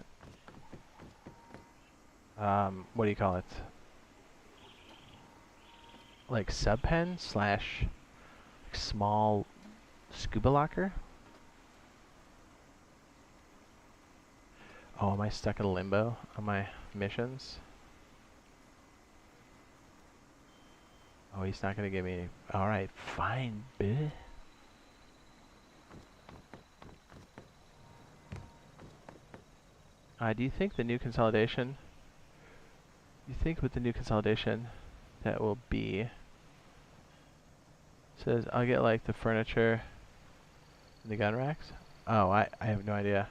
what do you call it? Like sub pen slash small scuba locker. Oh, am I stuck in limbo on my missions? Oh, he's not gonna give me any. Alright, fine, bitch. Do you think the new consolidation... You think with the new consolidation that will be... Says, I'll get like the furniture and the gun racks? Oh, I have no idea.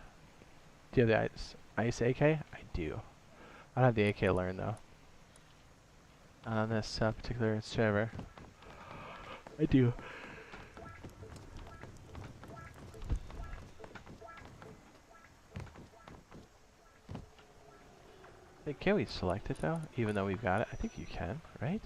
Do you have the ice AK? I do. I don't have the AK learned though. Not on this particular server. I do. Can we select it though? Even though we've got it? I think you can, right?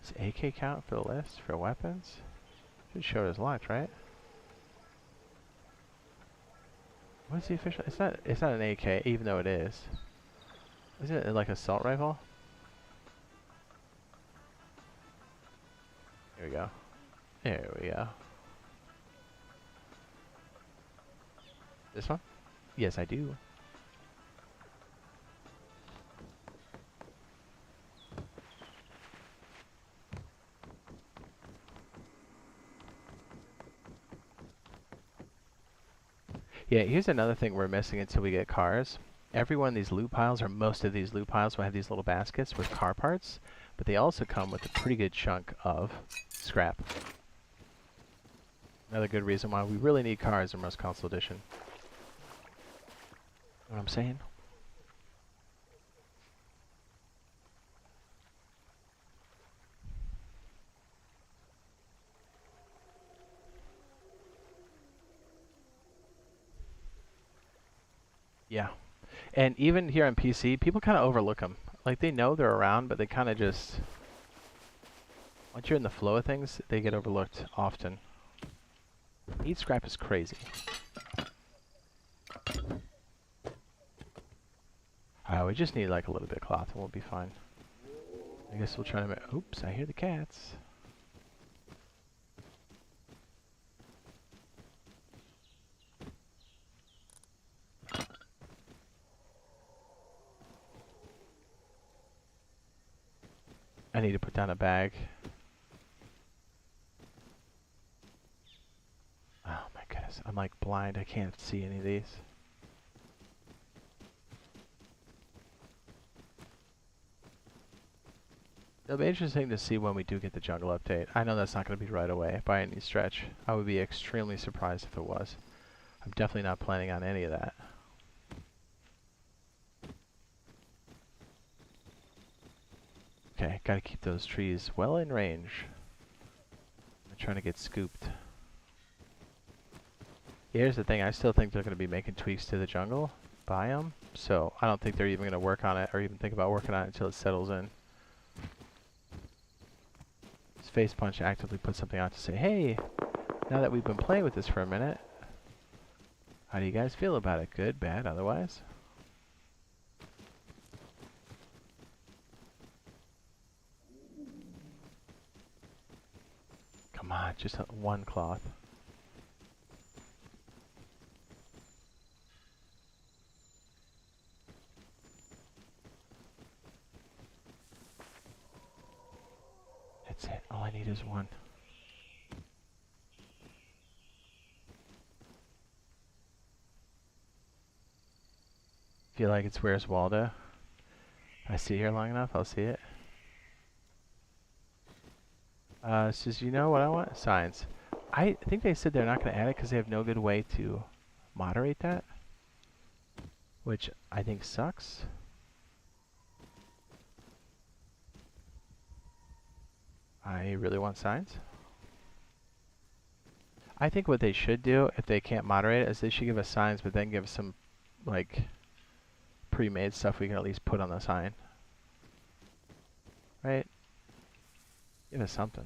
Does AK count for the list for weapons? Should show it as locked, right? What's the official? It's not an AK, even though it is. Isn't it like an assault rifle? Here we go. There we go. This one? Yes, I do. Yeah, here's another thing we're missing until we get cars. Every one of these loot piles, or most of these loot piles, will have these little baskets with car parts, but they also come with a pretty good chunk of scrap. Another good reason why we really need cars in Rust Console Edition. Know what I'm saying? Yeah. And even here on PC, people kind of overlook them. Like, they know they're around, but they kind of just... Once you're in the flow of things, they get overlooked often. Each scrap is crazy. We just need like a little bit of cloth and we'll be fine. I guess we'll try to make... Oops, I hear the cats. I need to put down a bag. Oh my goodness, I'm like blind. I can't see any of these. It'll be interesting to see when we do get the jungle update. I know that's not going to be right away by any stretch. I would be extremely surprised if it was. I'm definitely not planning on any of that. Okay, gotta keep those trees well in range. I'm trying to get scooped. Here's the thing, I still think they're going to be making tweaks to the jungle biome, so I don't think they're even going to work on it or even think about working on it until it settles in. This Face Punch actively put something out to say, hey, now that we've been playing with this for a minute, how do you guys feel about it? Good, bad, otherwise? Come on, just one cloth. That's it. All I need is one. Feel like it's Where's Waldo? If I sit here long enough, I'll see it. Says, you know what I want? Signs. I think they said they're not going to add it because they have no good way to moderate that, which I think sucks. I really want signs. I think what they should do, if they can't moderate it, is they should give us signs, but then give us some, like, pre-made stuff we can at least put on the sign. Right? Give us something.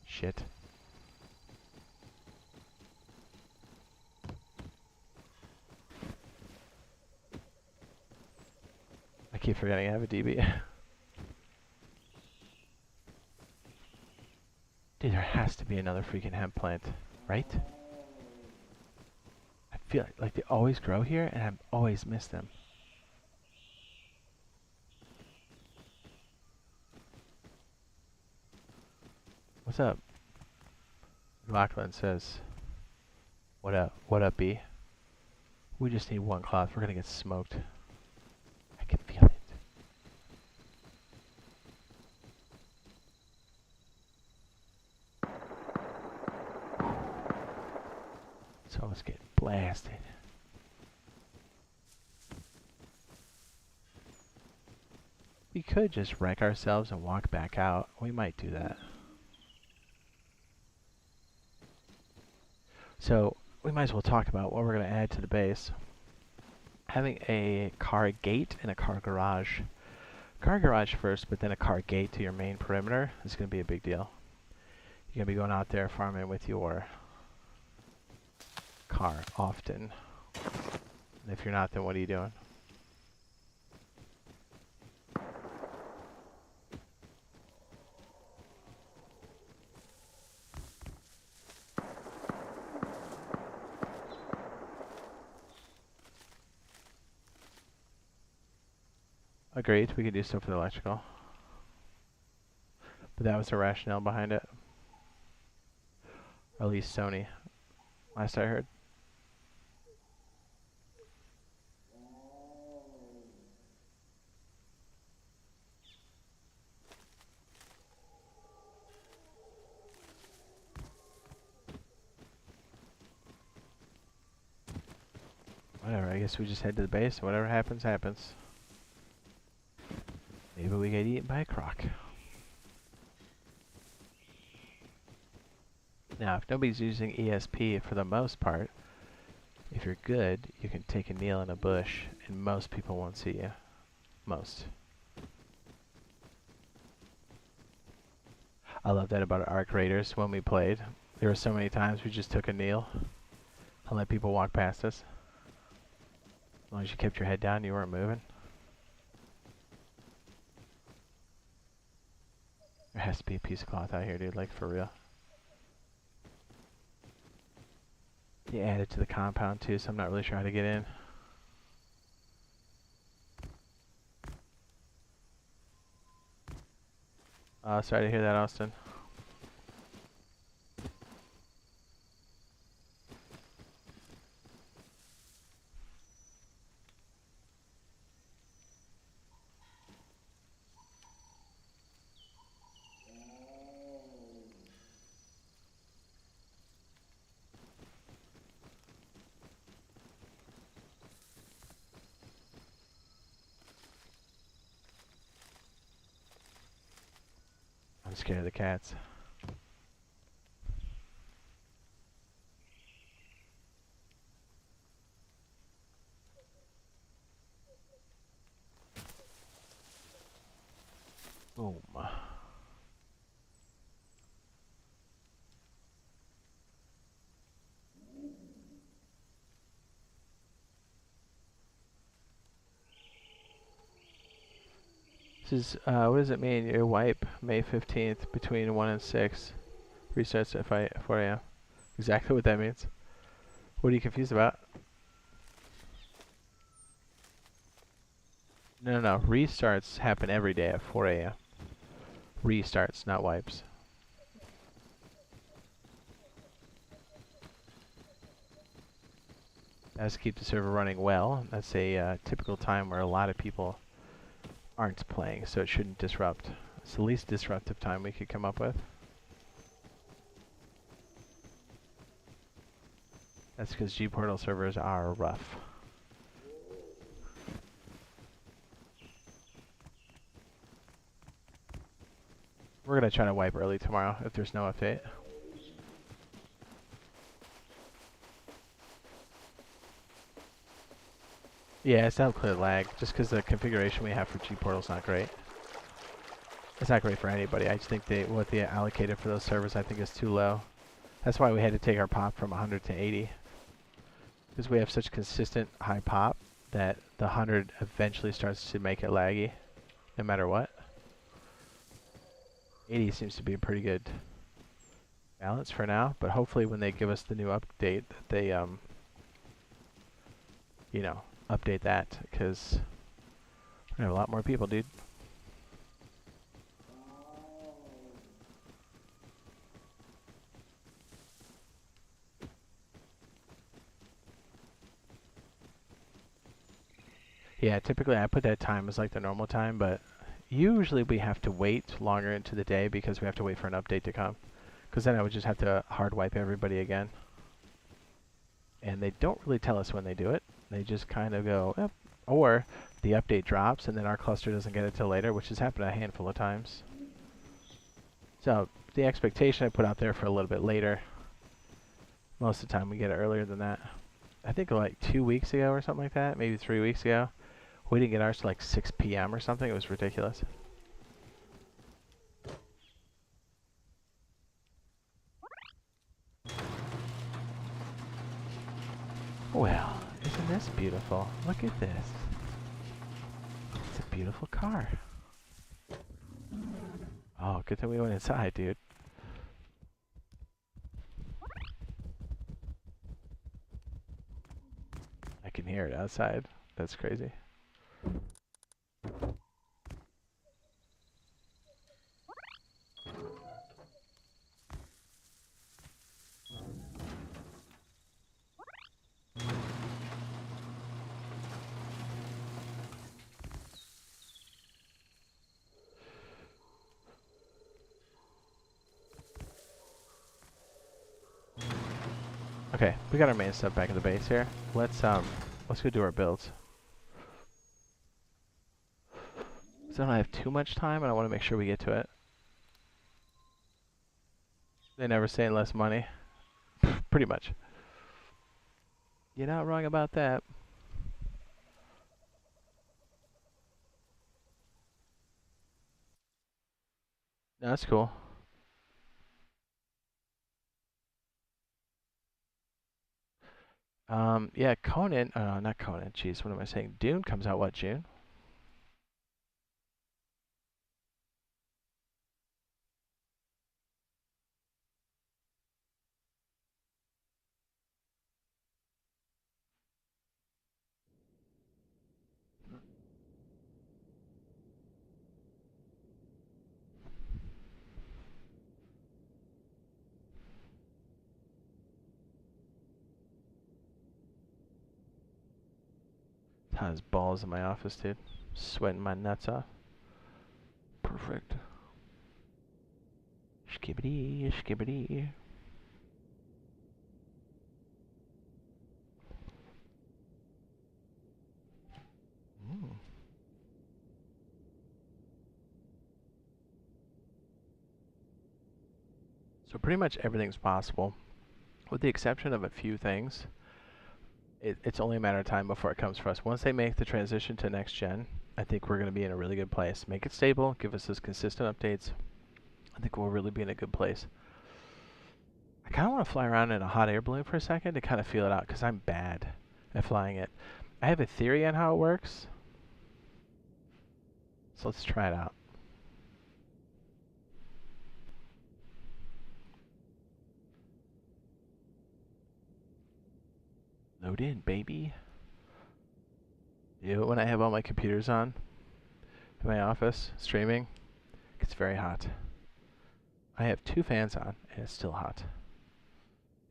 Shit. keep forgetting I have a DB. Dude, there has to be another freaking hemp plant, right? I feel like they always grow here, and I've always missed them. What's up? Lachlan says, what up? What up, B? We just need one cloth. We're gonna get smoked. I can feel it. It's almost getting blasted. We could just wreck ourselves and walk back out. We might do that. So, we might as well talk about what we're going to add to the base. Having a car gate and a car garage. Car garage first, but then a car gate to your main perimeter is going to be a big deal. You're going to be going out there farming with your car often. And if you're not, then what are you doing? Agreed, we could do stuff with electrical. But that was the rationale behind it. Or at least Sony, last I heard. Whatever, I guess we just head to the base, and whatever happens, happens. Maybe we get eaten by a croc. Now, if nobody's using ESP for the most part, if you're good, you can take a kneel in a bush, and most people won't see you. Most. I love that about Arc Raiders when we played. There were so many times we just took a kneel and let people walk past us. As long as you kept your head down, you weren't moving. There has to be a piece of cloth out here, dude, like for real. You add it to the compound too, so I'm not really sure how to get in. Sorry to hear that, Austin. I'm scared of the cats. Boom. This is, what does it mean? Your wipe, May 15th, between 1 and 6. Restarts at 4 a.m. Exactly what that means. What are you confused about? No. Restarts happen every day at 4 a.m. Restarts, not wipes. That's to keep the server running well. That's a typical time where a lot of people aren't playing, so it shouldn't disrupt. It's the least disruptive time we could come up with. That's because G-Portal servers are rough. We're gonna try to wipe early tomorrow if there's no update. Yeah, it's not clear lag, just because the configuration we have for G-Portal is not great. It's not great for anybody. I just think what they allocated for those servers I think is too low. That's why we had to take our pop from 100 to 80. Because we have such consistent high pop that the 100 eventually starts to make it laggy, no matter what. 80 seems to be a pretty good balance for now, but hopefully when they give us the new update, that they, you know, update that, because we have a lot more people, dude. Yeah, typically I put that time as like the normal time, but usually we have to wait longer into the day because we have to wait for an update to come. Because then I would just have to hard wipe everybody again. And they don't really tell us when they do it. They just kind of go, yep. Or the update drops and then our cluster doesn't get it till later, which has happened a handful of times. So the expectation I put out there for a little bit later. Most of the time we get it earlier than that. I think like 2 weeks ago or something like that, maybe 3 weeks ago. We didn't get ours till like 6 p.m. or something. It was ridiculous. Well, isn't this beautiful? Look at this. It's a beautiful car. Oh, good thing we went inside, dude. I can hear it outside. That's crazy. Okay, we got our main stuff back in the base here. Let's go do our builds. So I don't have too much time, and I want to make sure we get to it. They never say less money. Pretty much. You're not wrong about that. No, that's cool. Yeah, Conan, not Conan, jeez, what am I saying? Dune comes out, what, June? Has balls in my office, dude. Sweating my nuts off. Perfect. Skibbity, skibbity. Mm. So pretty much everything's possible, with the exception of a few things. It's only a matter of time before it comes for us. Once they make the transition to next gen, I think we're going to be in a really good place. Make it stable, give us those consistent updates. I think we'll really be in a good place. I kind of want to fly around in a hot air balloon for a second to kind of feel it out, because I'm bad at flying it. I have a theory on how it works, so let's try it out. Load in, baby. Do it when I have all my computers on in my office, streaming. It gets very hot. I have 2 fans on, and it's still hot.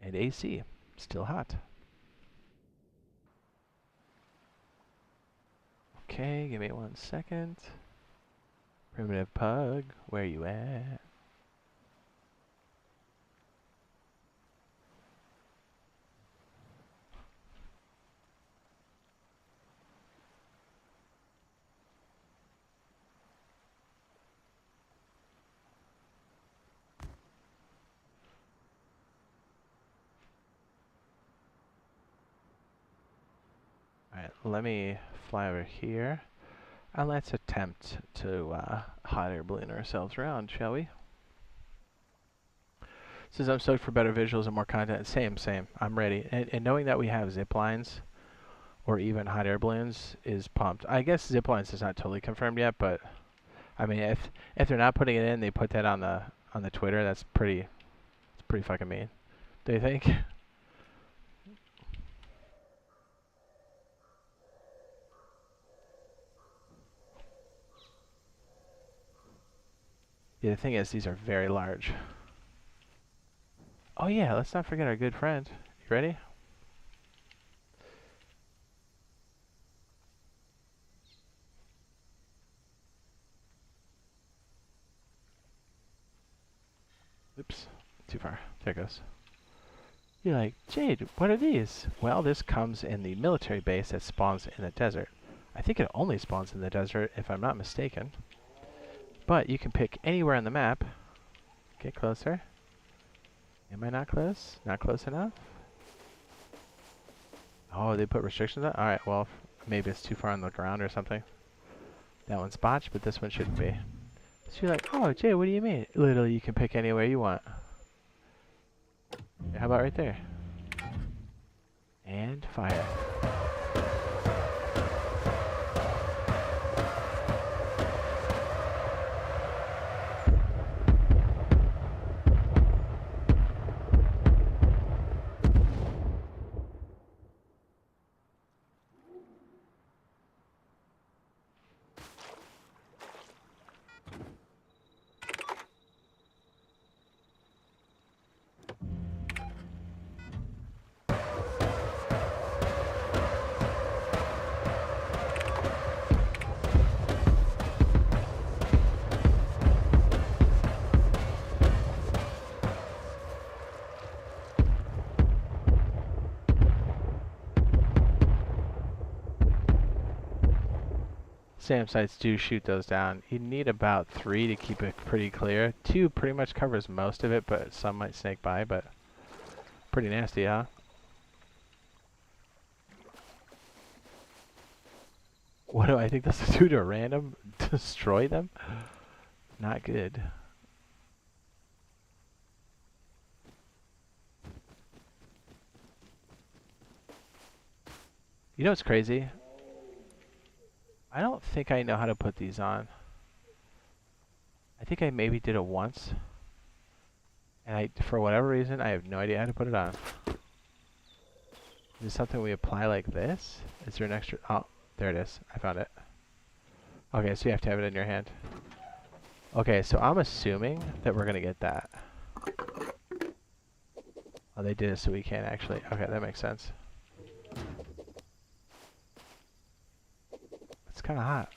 And AC, still hot. Okay, give me 1 second. Primitive Pug, where you at? Alright, let me fly over here. And let's attempt to hot air balloon ourselves around, shall we? Says I'm stoked for better visuals and more content. Same. I'm ready. And knowing that we have zip lines, or even hot air balloons is pumped. I guess zip lines is not totally confirmed yet, but I mean, if they're not putting it in, they put that on the Twitter. That's pretty fucking mean. Do you think? Yeah, the thing is, these are very large. Oh yeah, let's not forget our good friend. You ready? Oops, too far. There it goes. You're like, Jade, what are these? Well, this comes in the military base that spawns in the desert. I think it only spawns in the desert, if I'm not mistaken. But you can pick anywhere on the map. Get closer. Am I not close? Not close enough? Oh, they put restrictions on? Alright, well, maybe it's too far on the ground or something. That one's botched, but this one shouldn't be. So you're like, oh, Jay, what do you mean? Literally, you can pick anywhere you want. How about right there? And fire. SAM sites do shoot those down. You need about 3 to keep it pretty clear. 2 pretty much covers most of it, but some might snake by, but pretty nasty, huh? What do I think this is due to random? Destroy them? Not good. You know what's crazy? I don't think I know how to put these on. I think I maybe did it once. And for whatever reason, I have no idea how to put it on. Is this something we apply like this? Is there an extra... Oh, there it is. I found it. Okay, so you have to have it in your hand. Okay, so I'm assuming that we're going to get that. Oh, they did it so we can actually. Okay, that makes sense. It's kind of hot.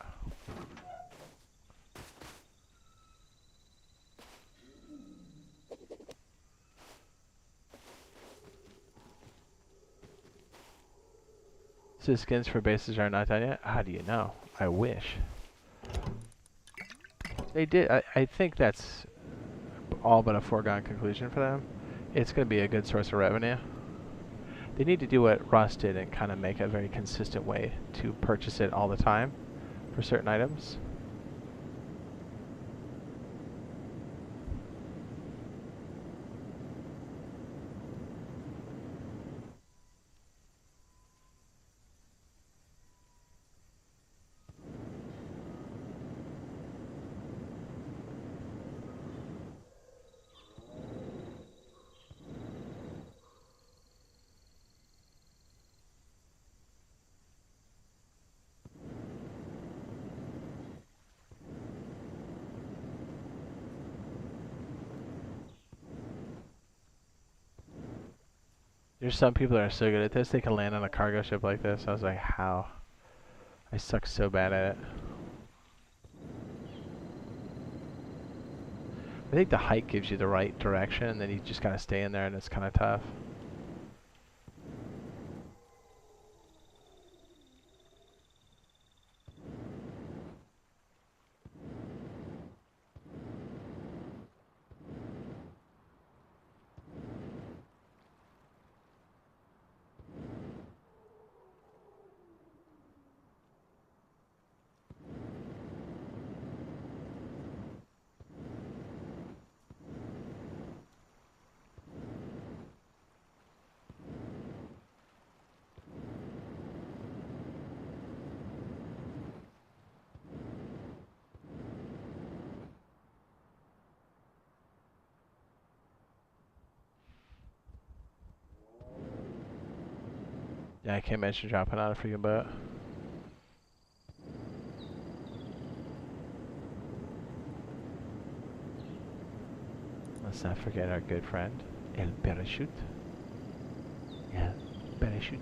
So skins for bases are not done yet? How do you know? I wish. They did. I think that's all but a foregone conclusion for them. It's going to be a good source of revenue. They need to do what Rust did and kind of make a very consistent way to purchase it all the time for certain items. There's some people that are so good at this, they can land on a cargo ship like this. I was like, how? I suck so bad at it. I think the height gives you the right direction, and then you just kind of stay in there, and it's kind of tough. Yeah, I can't mention dropping out a freaking boat. Let's not forget our good friend, El Parachute. El Parachute.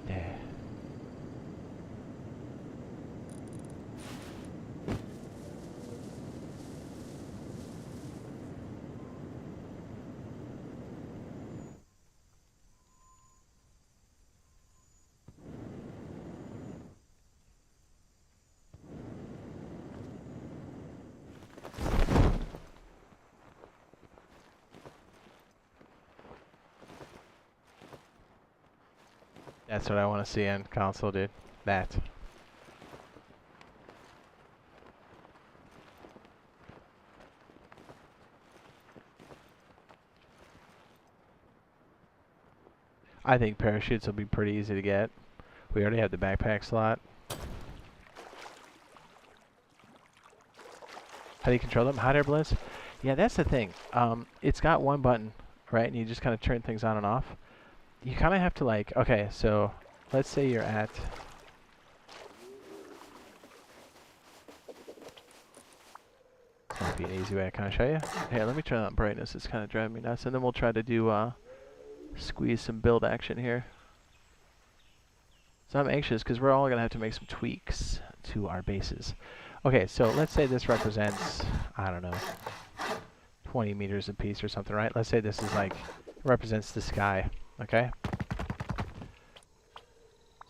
That's what I want to see in console, dude. That. I think parachutes will be pretty easy to get. We already have the backpack slot. How do you control them? Hot air balloons? Yeah, that's the thing. It's got one button, right? And you just kind of turn things on and off. You kind of have to like, okay, so let's say you're at... This might be an easy way I kind of show you. Here, let me turn on brightness. It's kind of driving me nuts. And then we'll try to do, squeeze some build action here. So I'm anxious because we're all going to have to make some tweaks to our bases. Okay, so let's say this represents, I don't know, 20 meters a piece or something, right? Let's say this is like, represents the sky, okay?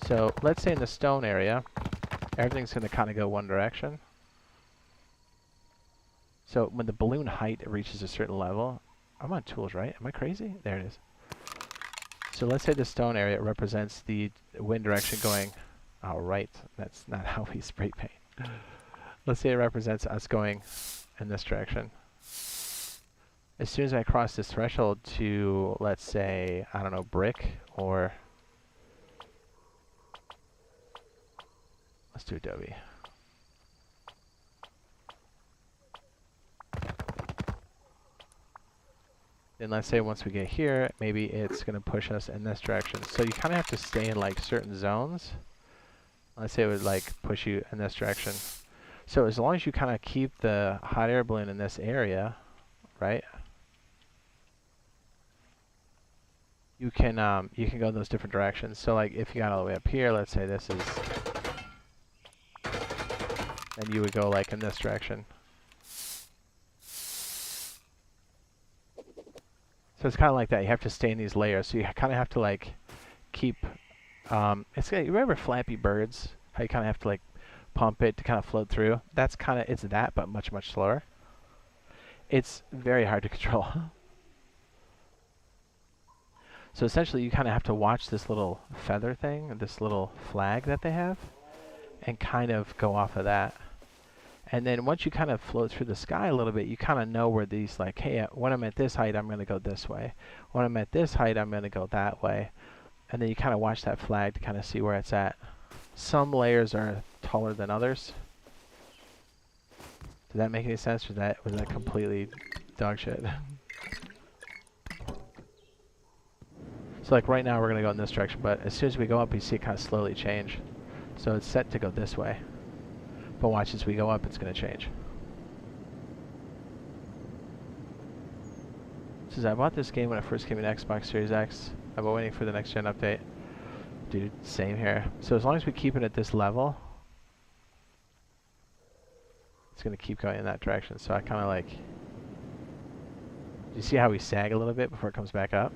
So let's say in the stone area, everything's going to kind of go one direction. So when the balloon height reaches a certain level, I'm on tools, right? Am I crazy? There it is. So let's say the stone area represents the wind direction going, oh right, that's not how we spray paint. Let's say it represents us going in this direction. As soon as I cross this threshold to, let's say, I don't know, brick, or let's do adobe. Then let's say once we get here, maybe it's going to push us in this direction. So you kind of have to stay in like certain zones. Let's say it would like push you in this direction. So as long as you kind of keep the hot air balloon in this area, right? You can go in those different directions. So like if you got all the way up here, let's say this is, then you would go like in this direction. So it's kind of like that. You have to stay in these layers. So you kind of have to like keep. It's you remember Flappy Birds? How you kind of have to like pump it to kind of float through. That's kind of it's that, but much slower. It's very hard to control. So essentially, you kind of have to watch this little feather thing, this little flag that they have, and kind of go off of that. And then once you kind of float through the sky a little bit, you kind of know where these, like, hey, when I'm at this height, I'm going to go this way. When I'm at this height, I'm going to go that way. And then you kind of watch that flag to kind of see where it's at. Some layers are taller than others. Did that make any sense, or was that completely dog shit? So like right now we're going to go in this direction, but as soon as we go up, you see it kind of slowly change. So it's set to go this way. But watch, as we go up, it's going to change. Says, I bought this game when it first came in Xbox Series X. I've been waiting for the next gen update. Dude, same here. So as long as we keep it at this level, it's going to keep going in that direction. So I kind of like... Do you see how we sag a little bit before it comes back up?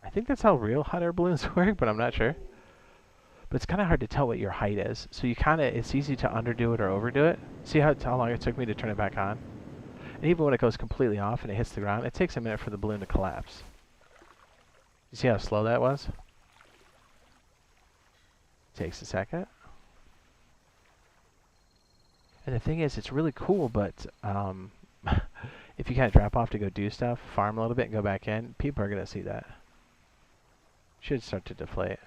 I think that's how real hot air balloons work, but I'm not sure. But it's kind of hard to tell what your height is. So you kind of, it's easy to underdo it or overdo it. See how long it took me to turn it back on? And even when it goes completely off and it hits the ground, it takes a minute for the balloon to collapse. You see how slow that was? Takes a second. And the thing is, it's really cool, but if you kind of drop off to go do stuff, farm a little bit and go back in, people are going to see that. Should start to deflate.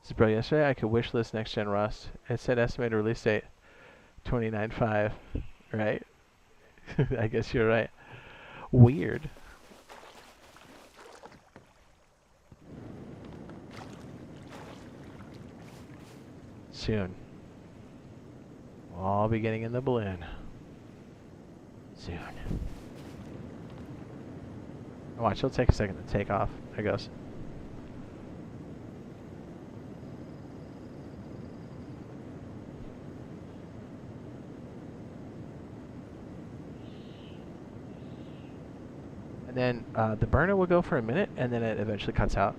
This is bro, yesterday I could wish list next gen Rust. It said estimated release date 29.5, right? I guess you're right. Weird. soon. We'll all be getting in the balloon. Soon. Watch, it'll take a second to take off. There it goes. And then the burner will go for a minute, and then it eventually cuts out.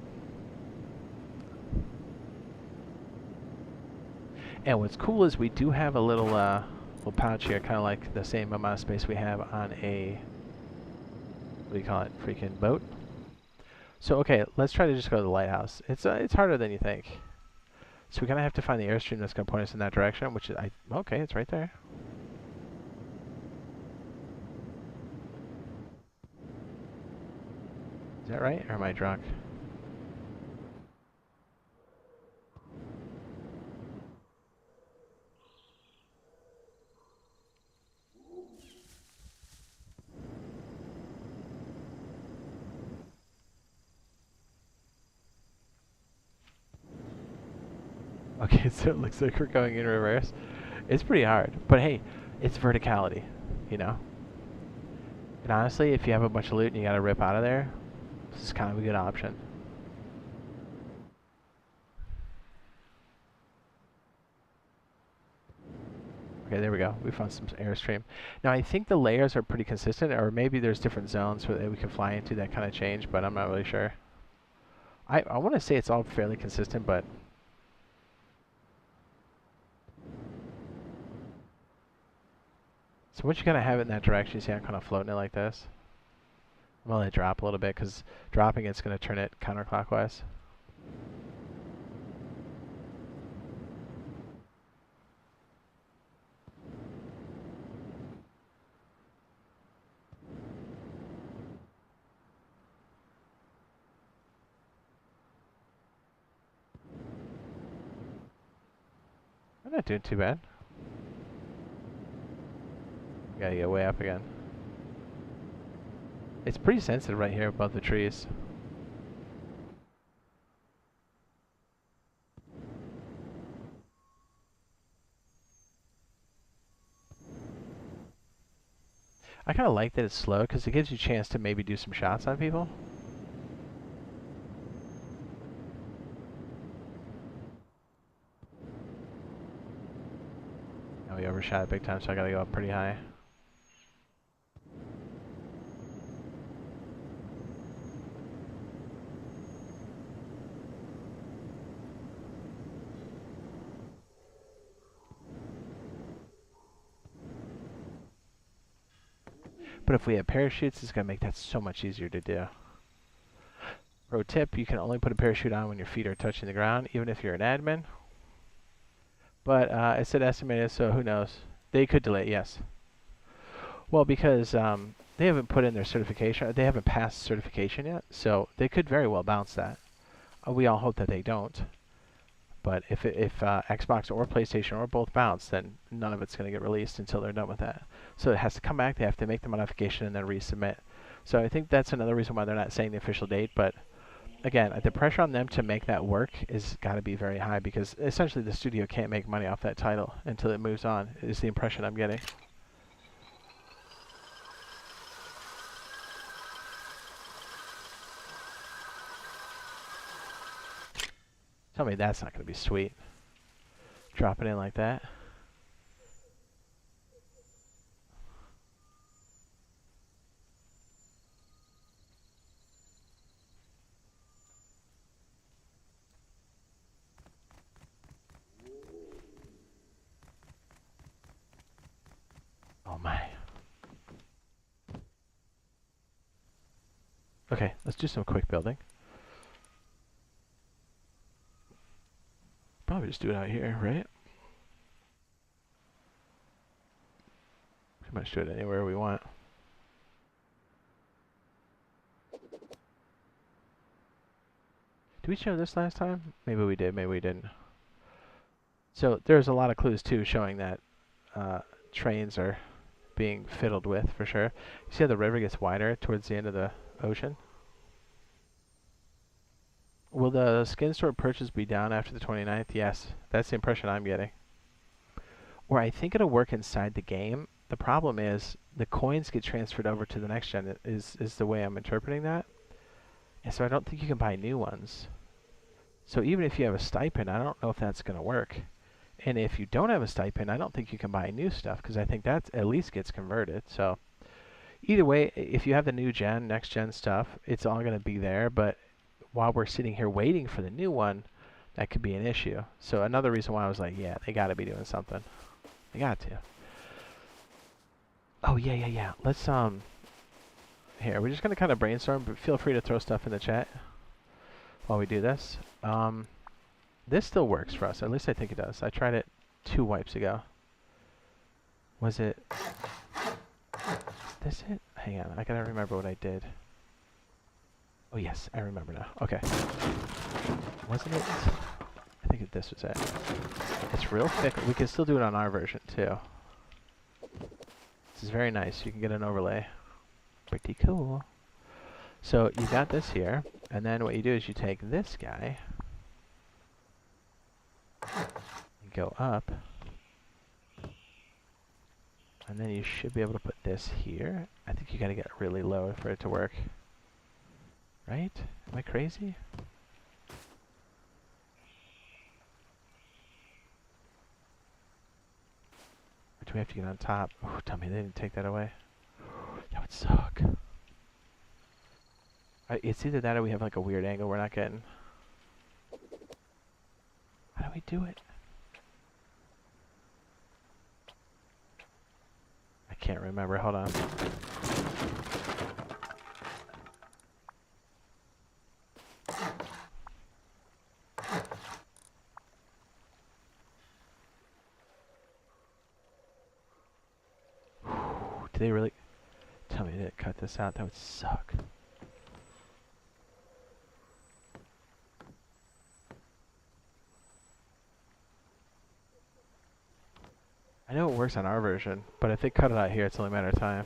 And what's cool is we do have a little pouch here, kind of like the same amount of space we have on a, what do you call it, freaking boat. So okay, let's try to just go to the lighthouse. It's harder than you think. So we're gonna have to find the airstream that's gonna point us in that direction, which is okay, it's right there. Is that right, or am I drunk? Okay, so it looks like we're going in reverse. It's pretty hard, but hey, it's verticality, you know? And honestly, if you have a bunch of loot and you gotta rip out of there, this is kind of a good option. Okay, there we go. We found some airstream. Now, I think the layers are pretty consistent, or maybe there's different zones that we can fly into that kind of change, but I'm not really sure. I want to say it's all fairly consistent, but... So once you kind of have it in that direction, you see I'm kind of floating it like this. I'm going to let it drop a little bit, because dropping it's going to turn it counterclockwise. I'm not doing too bad. Gotta get way up again. It's pretty sensitive right here above the trees. I kind of like that it's slow because it gives you a chance to maybe do some shots on people. Now we overshot it big time, so I gotta go up pretty high. But if we have parachutes, it's going to make that so much easier to do. Pro tip, you can only put a parachute on when your feet are touching the ground, even if you're an admin. But I said estimated, so who knows? They could delay it, yes. Well, because they haven't put in their certification. They haven't passed certification yet, so they could very well bounce that. We all hope that they don't. But if Xbox or PlayStation or both bounce, then none of it's going to get released until they're done with that. So it has to come back. They have to make the modification and then resubmit. So I think that's another reason why they're not saying the official date. But again, the pressure on them to make that work is got to be very high because essentially the studio can't make money off that title until it moves on, is the impression I'm getting. Tell me that's not going to be sweet. Drop it in like that. Oh my. Okay, let's do some quick building. Probably just do it out here, right? Pretty much do it anywhere we want. Did we show this last time? Maybe we did, maybe we didn't. So there's a lot of clues too showing that trains are being fiddled with for sure. You see how the river gets wider towards the end of the ocean? Will the skin store purchase be down after the 29th? Yes, that's the impression I'm getting. Or I think it'll work inside the game. The problem is the coins get transferred over to the next gen is the way I'm interpreting that. And so I don't think you can buy new ones. So even if you have a stipend, I don't know if that's going to work. And if you don't have a stipend, I don't think you can buy new stuff because I think that at least gets converted. So either way, if you have the new gen, next gen stuff, it's all going to be there. But while we're sitting here waiting for the new one, that could be an issue. So another reason why I was like, yeah, they got to be doing something. They got to. Oh, yeah. Let's, here, we're just going to kind of brainstorm, but feel free to throw stuff in the chat while we do this. This still works for us. At least I think it does. I tried it 2 wipes ago. Was it... Is this it? Hang on. I got to remember what I did. Oh, yes. I remember now. Okay. Wasn't it? I think this was it. It's real thick. We can still do it on our version, too. This is very nice. You can get an overlay. Pretty cool. So you got this here, and then what you do is you take this guy, and go up, and then you should be able to put this here. I think you gotta get really low for it to work. Right? Am I crazy? Or do we have to get on top? Oh, tell me they didn't take that away. That would suck. It's either that or we have like a weird angle we're not getting. How do we do it? I can't remember. Hold on. Did they really... Tell me they cut this out? That would suck. I know it works on our version, but if they cut it out here, it's only a matter of time.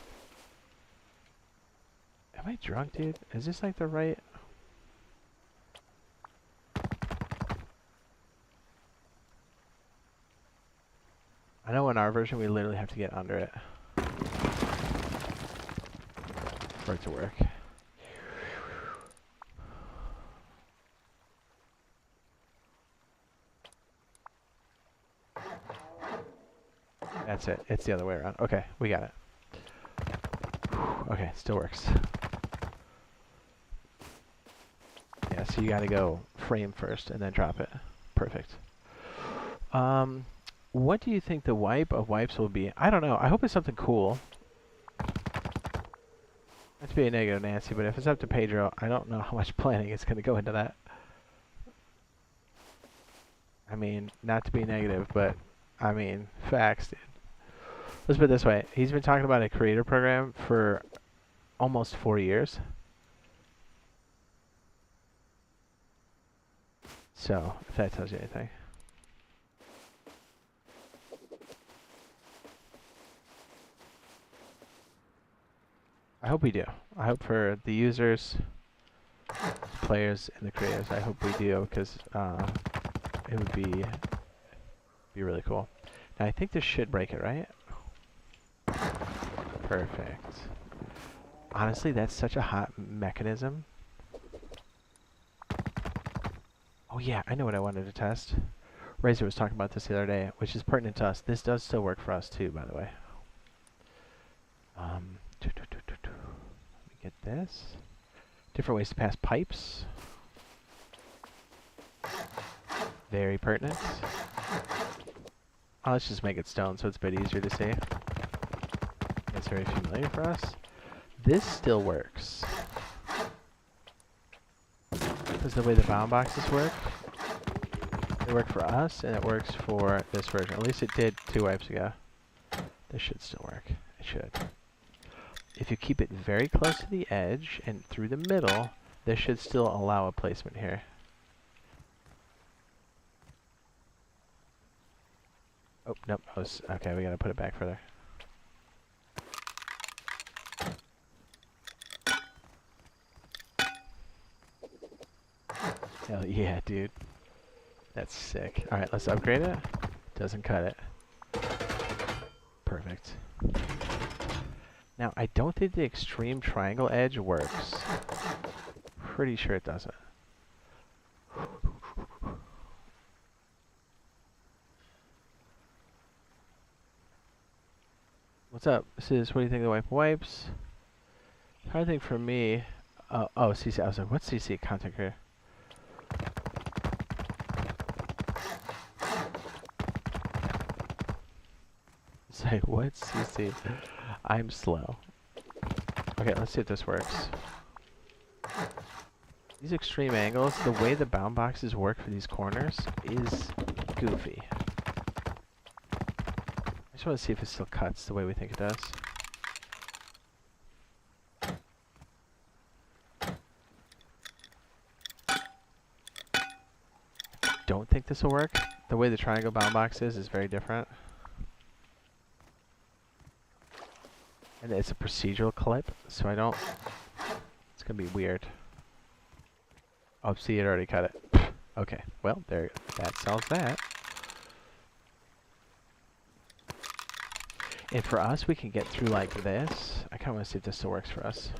Am I drunk, dude? Is this like the right... I know in our version we literally have to get under it for it to work. That's it. It's the other way around. Okay, we got it. Okay, still works. Yeah, so you gotta go frame first and then drop it. Perfect. What do you think the wipe of wipes will be? I don't know. I hope it's something cool. Not to be a negative Nancy, but if it's up to Pedro, I don't know how much planning is gonna go into that. I mean, not to be negative, but I mean, facts, dude. Let's put it this way. He's been talking about a creator program for almost 4 years. So, if that tells you anything. I hope we do. I hope for the users, the players, and the creators. I hope we do, because it would be really cool. Now, I think this should break it, right? Perfect. Honestly, that's such a hot mechanism. Oh yeah, I know what I wanted to test. Razor was talking about this the other day, which is pertinent to us. This does still work for us too, by the way. Let me get this. Different ways to pass pipes. Very pertinent. Oh, let's just make it stone so it's a bit easier to see. It's very familiar for us. This still works. Because the way the bound boxes work, it worked for us and it works for this version. At least it did 2 wipes ago. This should still work. It should. If you keep it very close to the edge and through the middle, this should still allow a placement here. Oh, nope. Okay, we gotta put it back further. Hell yeah, dude. That's sick. Alright, let's upgrade it. Doesn't cut it. Perfect. Now, I don't think the extreme triangle edge works. Pretty sure it doesn't. What's up? This is, what do you think of the wipe wipes? I think for me, oh, CC, I was like, what's CC content creator? It's like, what's CC? I'm slow. Okay, let's see if this works. These extreme angles, the way the bound boxes work for these corners is goofy. I just want to see if it still cuts the way we think it does. Don't think this will work. The way the triangle bound box is very different. And it's a procedural clip, so I don't... It's going to be weird. Oh, see, it already cut it. Okay, well, there, that solves that. And for us, we can get through like this. I kind of want to see if this still works for us.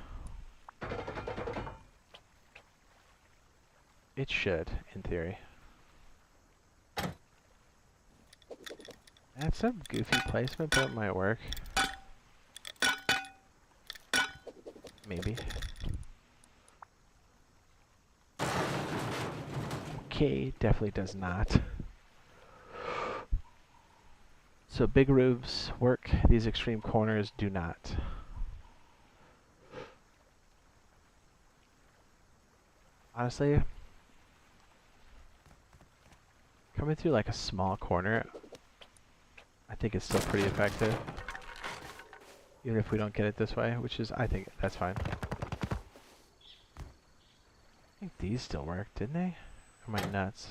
It should, in theory. That's some goofy placement, but it might work. Maybe. Okay, definitely does not. So big roofs work, these extreme corners do not. Honestly, coming through like a small corner, I think it's still pretty effective. Even if we don't get it this way, which is, I think that's fine. I think these still work, didn't they? Or am I nuts?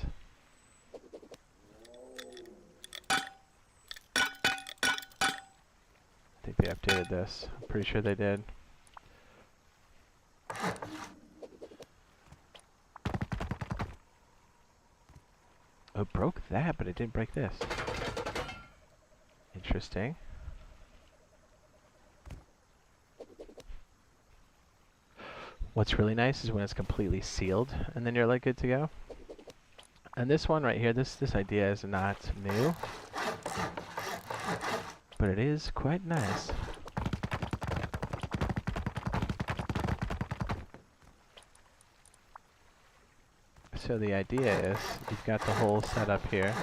I think they updated this. I'm pretty sure they did. Oh, it broke that, but it didn't break this. Interesting. What's really nice is when it's completely sealed, and then you're like good to go. And this one right here, this idea is not new, but it is quite nice. So the idea is, you've got the whole setup here,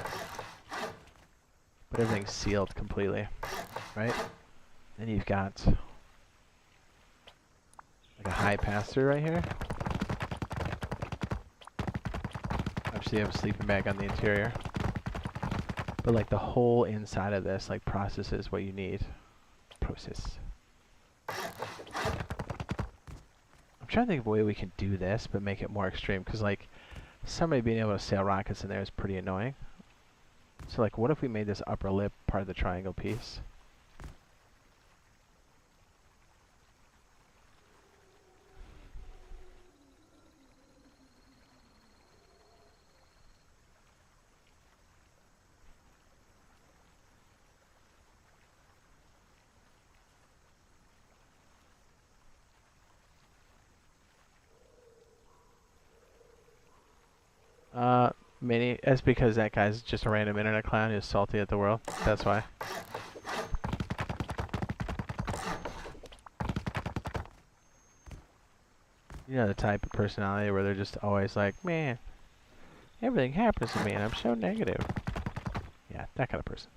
but everything's sealed completely, right? Then you've got like a high pass-through right here. Obviously you have a sleeping bag on the interior. But like the whole inside of this like processes what you need. Process. I'm trying to think of a way we can do this, but make it more extreme, because like somebody being able to sail rockets in there is pretty annoying. So like what if we made this upper lip part of the triangle piece? Mini. That's because that guy's just a random internet clown who's salty at the world. That's why. You know the type of personality where they're just always like, man, everything happens to me and I'm so negative. Yeah, that kind of person.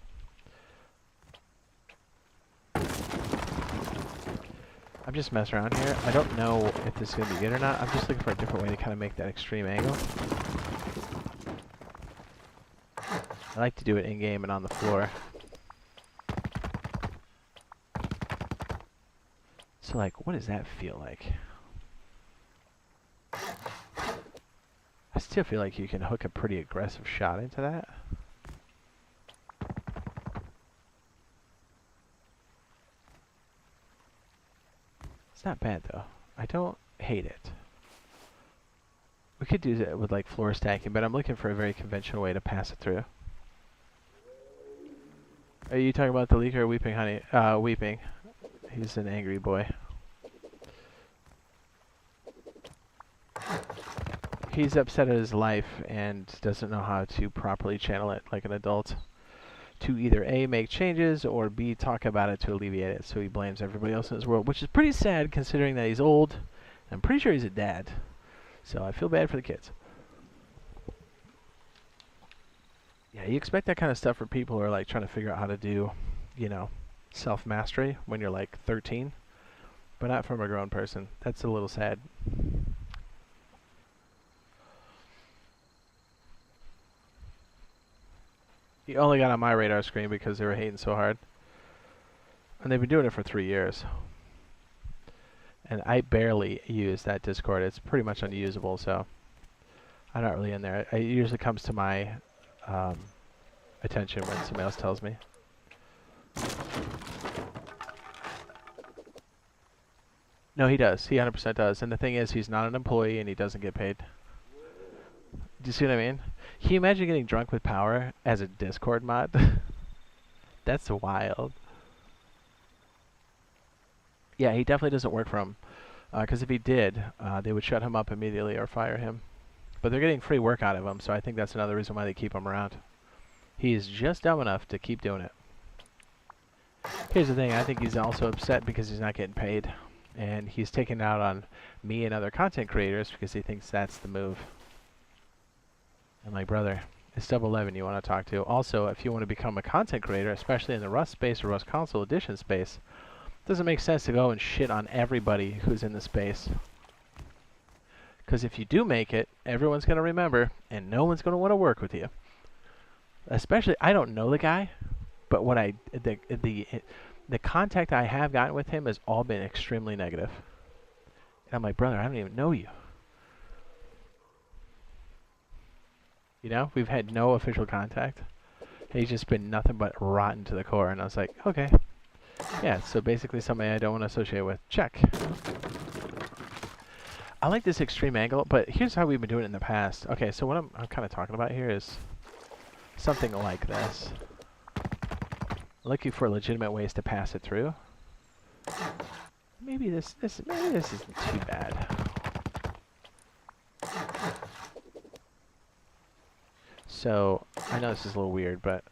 I'm just messing around here. I don't know if this is going to be good or not. I'm just looking for a different way to kind of make that extreme angle. I like to do it in-game and on the floor. So like, what does that feel like? I still feel like you can hook a pretty aggressive shot into that. It's not bad though. I don't hate it. We could do it with like floor stacking, but I'm looking for a very conventional way to pass it through. Are you talking about the leaker or Weeping Honey? Weeping. He's an angry boy. He's upset at his life and doesn't know how to properly channel it like an adult. To either A, make changes, or B, talk about it to alleviate it. So he blames everybody else in his world, which is pretty sad considering that he's old. I'm pretty sure he's a dad. So I feel bad for the kids. Yeah, you expect that kind of stuff for people who are like trying to figure out how to do, you know, self-mastery when you're like 13. But not from a grown person. That's a little sad. He only got on my radar screen because they were hating so hard. And they've been doing it for 3 years. And I barely use that Discord. It's pretty much unusable, so I'm not really in there. It usually comes to my attention when somebody else tells me. No, he does. He 100% does. And the thing is, he's not an employee and he doesn't get paid. Do you see what I mean? Can you imagine getting drunk with power as a Discord mod? That's wild. Yeah, he definitely doesn't work for him. Because if he did, they would shut him up immediately or fire him. But they're getting free work out of him, so I think that's another reason why they keep him around. He's just dumb enough to keep doing it. Here's the thing, I think he's also upset because he's not getting paid. And he's taking out on me and other content creators because he thinks that's the move. I'm like, brother, it's Double 11 you want to talk to. Also, if you want to become a content creator, especially in the Rust space or Rust console edition space, it doesn't make sense to go and shit on everybody who's in the space. Because if you do make it, everyone's going to remember, and no one's going to want to work with you. Especially, I don't know the guy, but what the contact I have gotten with him has all been extremely negative. And I'm like, brother, I don't even know you. You know, we've had no official contact. He's just been nothing but rotten to the core. And I was like, okay. Yeah, so basically somebody I don't want to associate with. Check. I like this extreme angle, but here's how we've been doing it in the past. Okay, so what I'm kind of talking about here is something like this. Looking for legitimate ways to pass it through. Maybe this isn't too bad. So, I know this is a little weird, but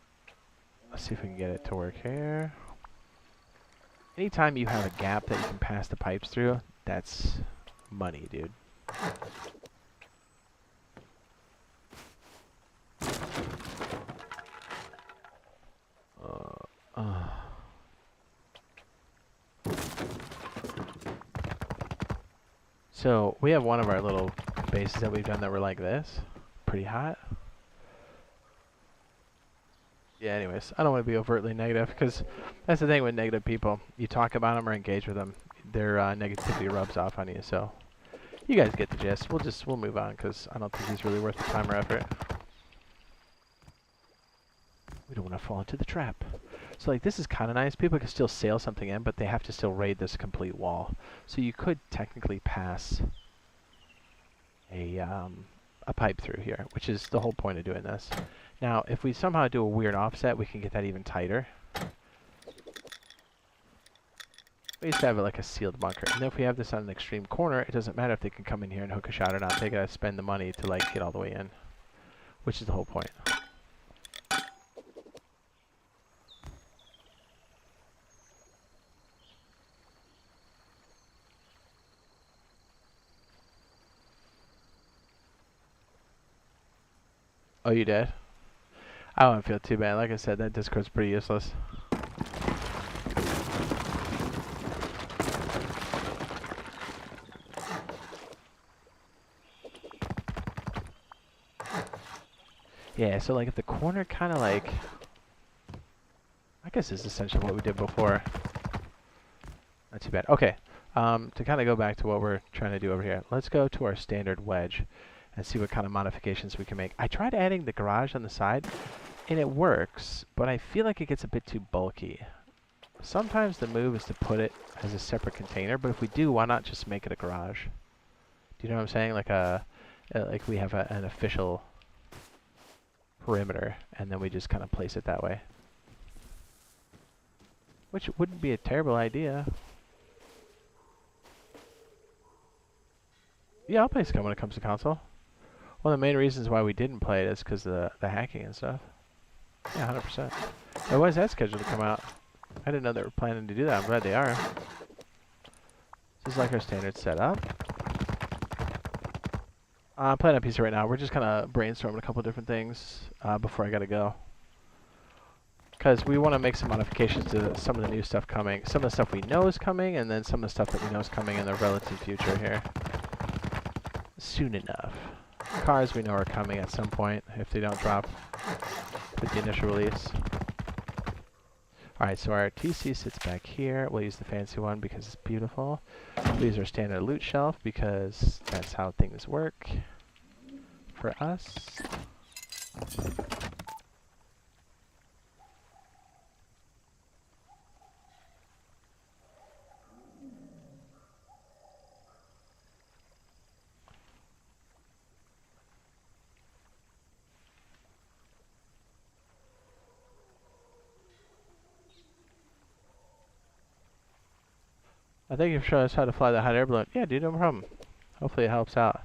let's see if we can get it to work here. Anytime you have a gap that you can pass the pipes through, that's money, dude. So, we have one of our little bases that we've done that were like this. Pretty hot. Yeah, anyways, I don't want to be overtly negative, because that's the thing with negative people. You talk about them or engage with them, their negativity rubs off on you, so you guys get the gist. We'll move on, because I don't think he's really worth the time or effort. We don't want to fall into the trap. So, like, this is kind of nice. People can still sail something in, but they have to still raid this complete wall. So you could technically pass a pipe through here, which is the whole point of doing this. Now, if we somehow do a weird offset, we can get that even tighter. We used to have it like a sealed bunker. And then if we have this on an extreme corner, it doesn't matter if they can come in here and hook a shot or not. They gotta spend the money to, like, get all the way in. Which is the whole point. Oh, you did? I don't feel too bad. Like I said, that Discord's pretty useless. Yeah, so like if the corner kind of like... I guess it's essentially what we did before. Not too bad. Okay, to kind of go back to what we're trying to do over here, let's go to our standard wedge and see what kind of modifications we can make. I tried adding the garage on the side, and it works, but I feel like it gets a bit too bulky. Sometimes the move is to put it as a separate container, but if we do, why not just make it a garage? Do you know what I'm saying? Like a Like we have an official perimeter, and then we just kind of place it that way. Which wouldn't be a terrible idea. Yeah, I'll play Scum when it comes to console. One of the main reasons why we didn't play it is because of the hacking and stuff. Yeah, 100%. It was that scheduled to come out. I didn't know they were planning to do that. I'm glad they are. This is like our standard setup. I'm playing on PC right now. We're just kind of brainstorming a couple different things before I gotta go. Because we want to make some modifications to some of the new stuff coming. Some of the stuff we know is coming, and then some of the stuff that we know is coming in the relative future here. Soon enough. Cars we know are coming at some point, if they don't drop with the initial release. Alright, so our TC sits back here. We'll use the fancy one because it's beautiful. We'll use our standard loot shelf because that's how things work for us. I think you've shown us how to fly the hot air balloon. Yeah, dude, no problem. Hopefully it helps out.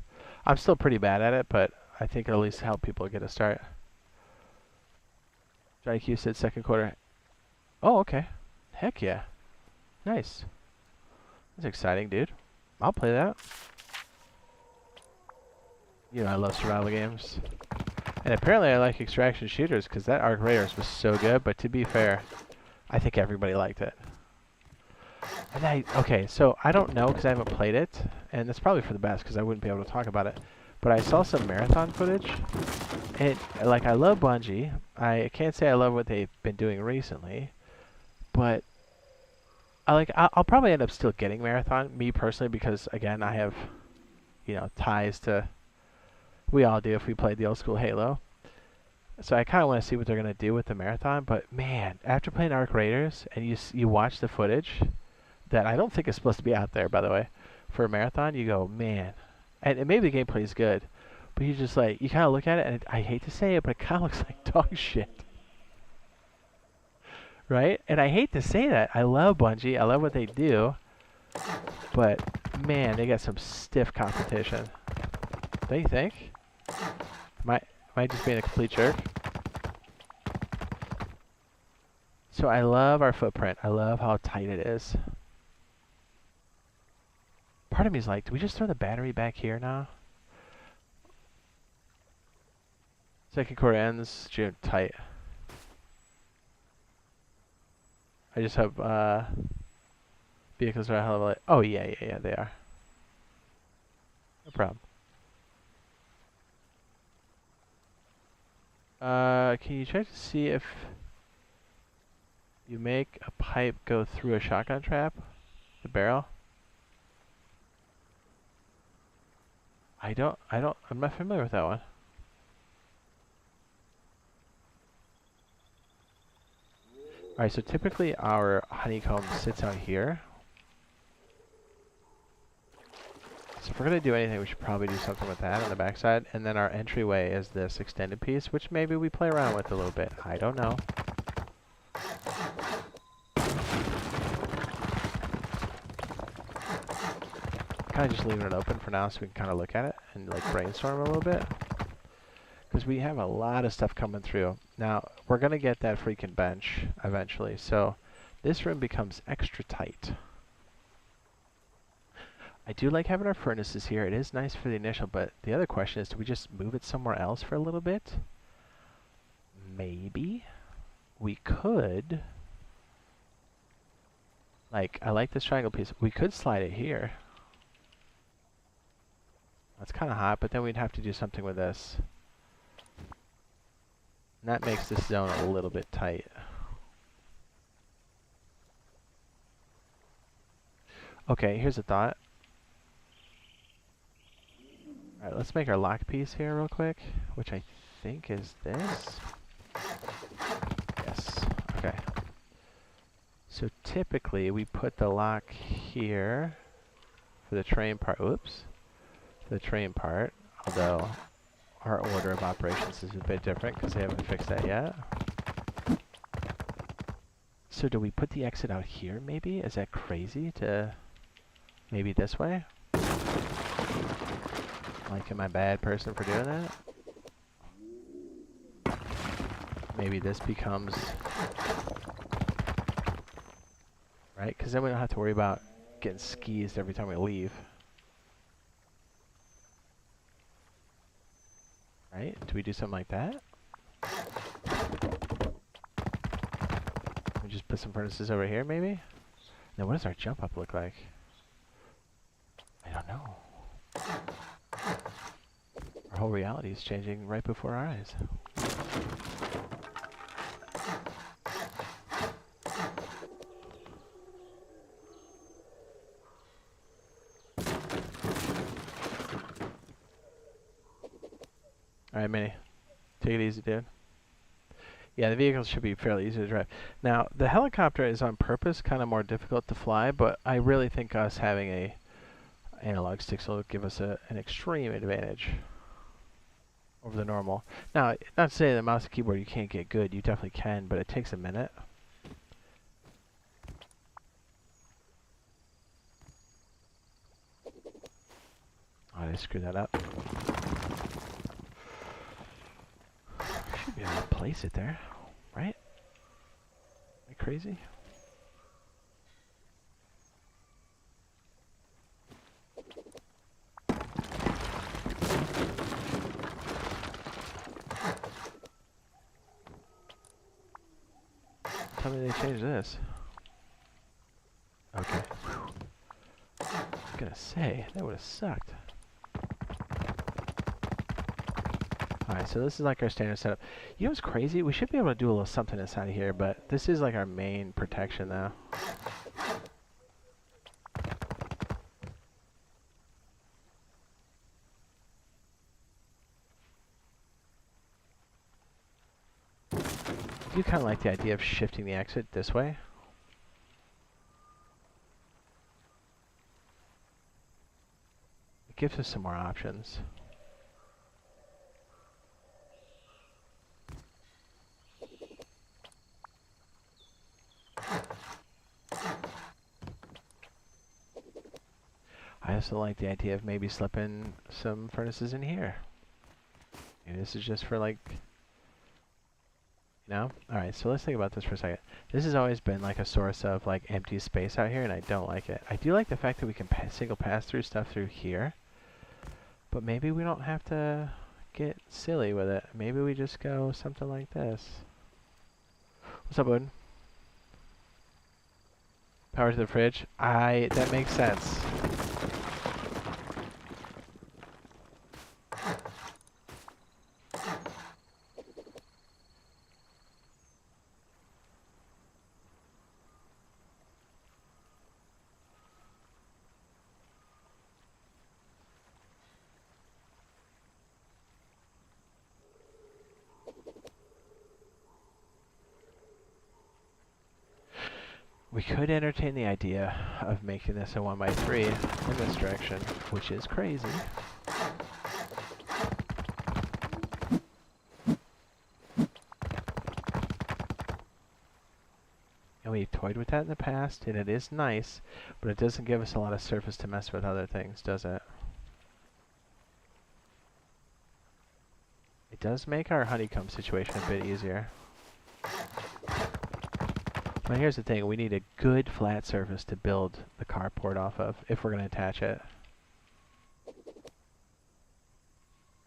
I'm still pretty bad at it, but I think it'll at least help people get a start. JQ said second quarter. Oh, okay. Heck yeah. Nice. That's exciting, dude. I'll play that. You know I love survival games. And apparently I like extraction shooters, because that Arc Raiders was so good, but to be fair, I think everybody liked it. And okay, so I don't know because I haven't played it, and that's probably for the best because I wouldn't be able to talk about it. But I saw some marathon footage, and like I love Bungie. I can't say I love what they've been doing recently, but I'll probably end up still getting marathon, me personally, because again I have, you know, ties to. We all do if we played the old school Halo. So I kind of want to see what they're gonna do with the marathon. But man, after playing Arc Raiders and you watch the footage. That I don't think is supposed to be out there, by the way, for a marathon, you go, man. And maybe the gameplay is good, but you just like, you kind of look at it, and I hate to say it, but it kind of looks like dog shit. Right? And I hate to say that. I love Bungie. I love what they do. But, man, they got some stiff competition. Don't you think? Am I just being a complete jerk? So I love our footprint. I love how tight it is. Part of me is like, do we just throw the battery back here now? Second quarter ends June. Tight. I just hope vehicles are a hell of a lot. Oh yeah, they are. No problem. Can you check to see if you make a pipe go through a shotgun trap? The barrel? I'm not familiar with that one. Alright, so typically our honeycomb sits out here. So if we're going to do anything, we should probably do something with that on the backside. And then our entryway is this extended piece, which maybe we play around with a little bit. I don't know. Kind of just leaving it open for now so we can kind of look at it and like brainstorm a little bit. Because we have a lot of stuff coming through. Now, we're going to get that freaking bench eventually. So this room becomes extra tight. I do like having our furnaces here. It is nice for the initial, but the other question is, do we just move it somewhere else for a little bit? Maybe. We could. Like, I like this triangle piece. We could slide it here. That's kind of hot, but then we'd have to do something with this. And that makes this zone a little bit tight. Okay, here's a thought. Alright, let's make our lock piece here real quick, which I think is this. Yes, okay. So typically we put the lock here for the train part. Oops. For the train part. although our order of operations is a bit different because they haven't fixed that yet. So do we put the exit out here maybe? Is that crazy to maybe this way? Like, am I a bad person for doing that? Maybe this becomes... Right? Because then we don't have to worry about getting skeezed every time we leave. Right? Do we do something like that? We just put some furnaces over here, maybe? Now, what does our jump up look like? I don't know. Our whole reality is changing right before our eyes. Alright, Minnie. Take it easy, dude. Yeah, the vehicle should be fairly easy to drive. Now, the helicopter is on purpose kind of more difficult to fly, but I really think us having a analog sticks will give us an extreme advantage over the normal. Now, not to say the mouse and keyboard you can't get good, you definitely can, but it takes a minute. Oh, I screwed that up. Should be able to place it there, right? Am I crazy? Tell me they changed this. Okay. Whew. I was gonna say, that would have sucked. Alright, so this is like our standard setup. You know what's crazy? We should be able to do a little something inside of here, but this is like our main protection now. I do kind of like the idea of shifting the exit this way. It gives us some more options. I also like the idea of maybe slipping some furnaces in here. Maybe this is just for like... No? Alright, so let's think about this for a second. This has always been like a source of like empty space out here, and I don't like it. I do like the fact that we can single pass through stuff through here, but maybe we don't have to get silly with it. Maybe we just go something like this. What's up, Odin? Power to the fridge? That makes sense. We could entertain the idea of making this a 1x3 in this direction, which is crazy. And we've toyed with that in the past, and it is nice, but it doesn't give us a lot of surface to mess with other things, does it? It does make our honeycomb situation a bit easier. But here's the thing, we need a good flat surface to build the carport off of if we're going to attach it.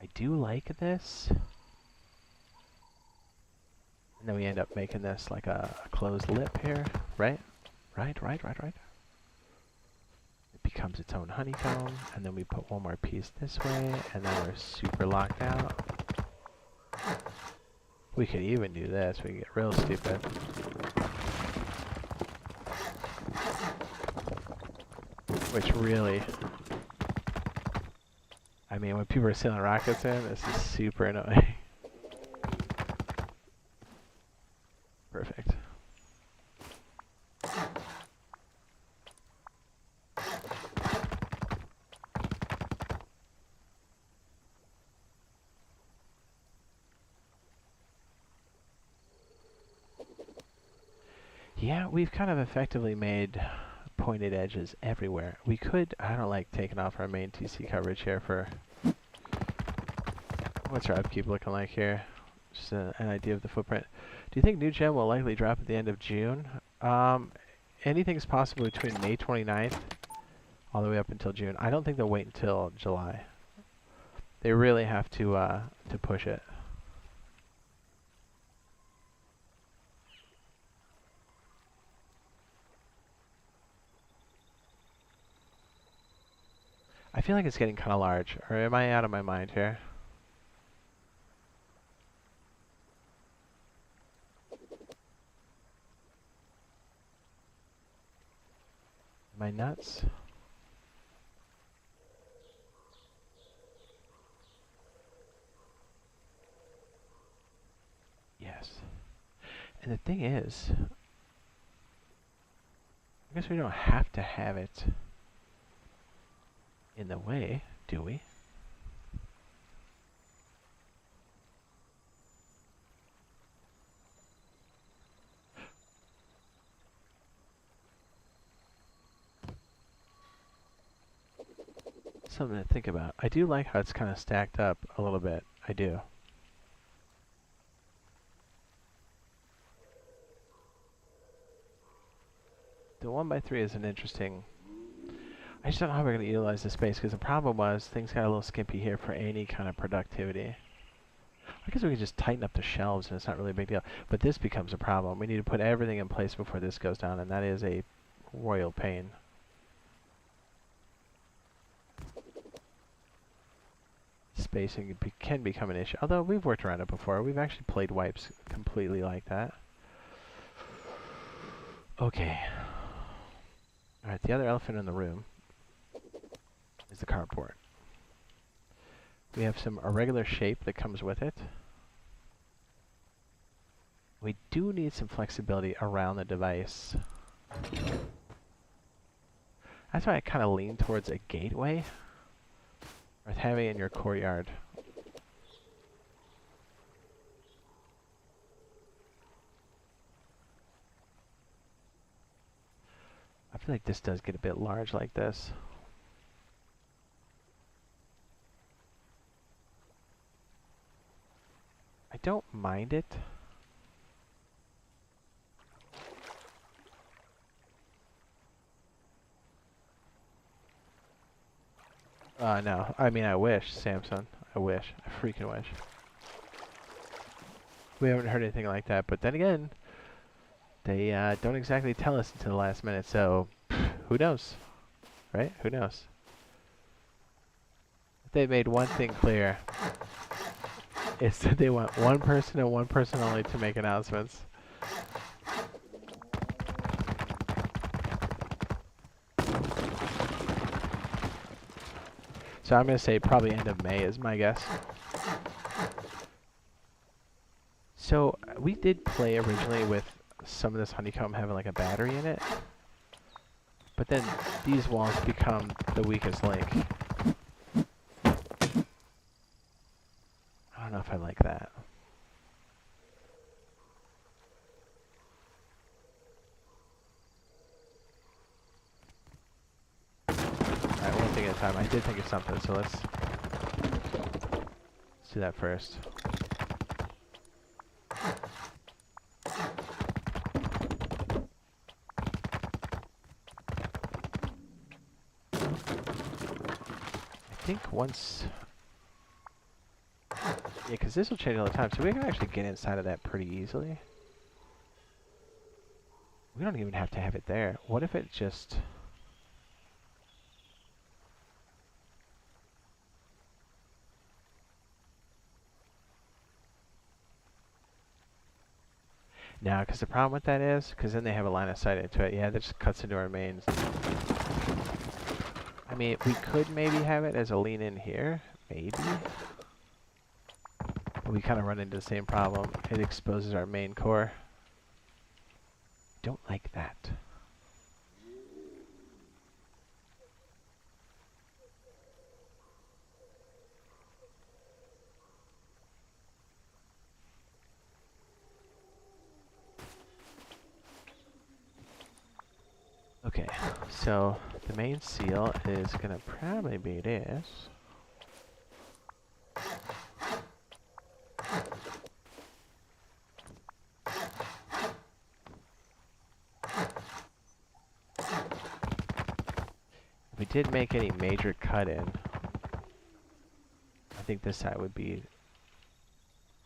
I do like this. And then we end up making this like a closed lip here, right? Right. It becomes its own honeycomb, and then we put one more piece this way, and then we're super locked out. We could even do this, we can get real stupid. Which really, I mean, when people are stealing rockets in, this is super annoying. Perfect. Yeah, we've kind of effectively made pointed edges everywhere. We could, I don't like taking off our main TC coverage here for, what's our upkeep looking like here? Just an idea of the footprint. Do you think new gen will likely drop at the end of June? Anything's possible between May 29th all the way up until June. I don't think they'll wait until July. They really have to push it. I feel like it's getting kind of large, or am I out of my mind here? Am I nuts? Yes. And the thing is, I guess we don't have to have it in the way, do we? Something to think about. I do like how it's kind of stacked up a little bit. I do. The 1x3 is an interesting... I just don't know how we're going to utilize the space, because the problem was things got a little skimpy here for any kind of productivity. I guess we could just tighten up the shelves and it's not really a big deal. But this becomes a problem. We need to put everything in place before this goes down, and that is a royal pain. Spacing can become an issue, although we've worked around it before. We've actually played wipes completely like that. Okay. Alright, the other elephant in the room is the carport. We have some irregular shape that comes with it. We do need some flexibility around the device. That's why I kind of lean towards a gateway, or having it in your courtyard. I feel like this does get a bit large like this. I don't mind it. No. I mean, I wish, Samson. I wish. I freaking wish. We haven't heard anything like that, but then again, they don't exactly tell us until the last minute, so who knows? Right? Who knows? They made one thing clear. It's that they want one person and one person only to make announcements. So I'm going to say probably end of May is my guess. So we did play originally with some of this honeycomb having like a battery in it. But then these walls become the weakest link. I don't know if I like that. Alright, one thing at a time. I did think of something, so let's do that first. I think once... Yeah, because this will change all the time, so we can actually get inside of that pretty easily. We don't even have to have it there. What if it just... No, because the problem with that is, because then they have a line of sight into it. Yeah, that just cuts into our mains. I mean, we could maybe have it as a lean in here. Maybe. But we kind of run into the same problem. It exposes our main core. Don't like that. So the main seal is gonna probably be this. If we did make any major cut in, I think this side would be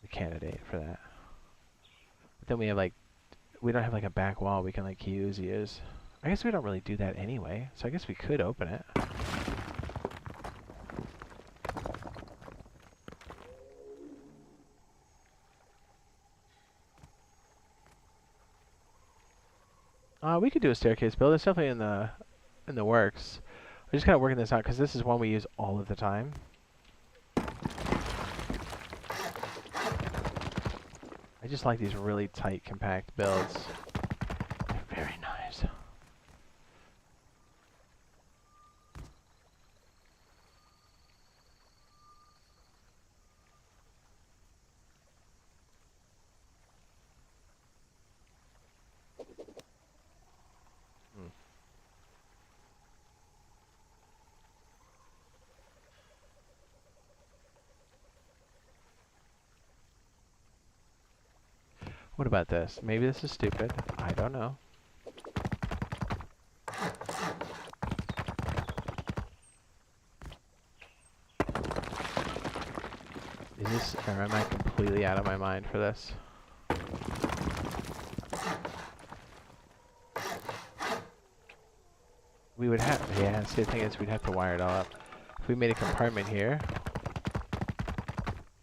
the candidate for that. But then we have like, we don't have like a back wall we can like use. I guess we don't really do that anyway, so I guess we could open it. We could do a staircase build. It's definitely in the works. We're just kind of working this out because this is one we use all of the time. I just like these really tight, compact builds. They're very nice. What about this? Maybe this is stupid. I don't know. Is this, or am I completely out of my mind for this? We would have, yeah, see the thing is we'd have to wire it all up. If we made a compartment here,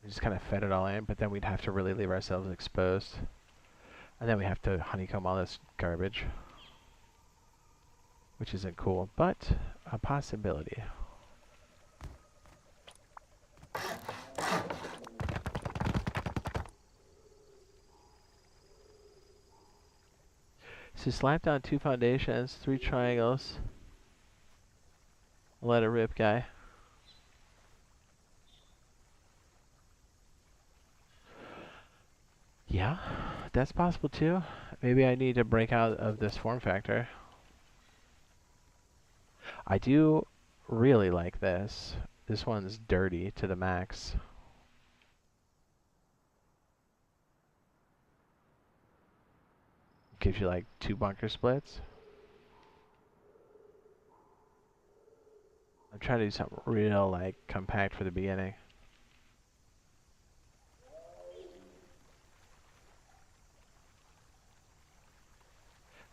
we just kind of fed it all in, but then we'd have to really leave ourselves exposed. And then we have to honeycomb all this garbage, which isn't cool, but a possibility. So slap down 2 foundations, 3 triangles. Let it rip, guy. Yeah, that's possible too. Maybe I need to break out of this form factor. I do really like this. This one's dirty to the max. Gives you like 2 bunker splits. I'm trying to do something real like compact for the beginning.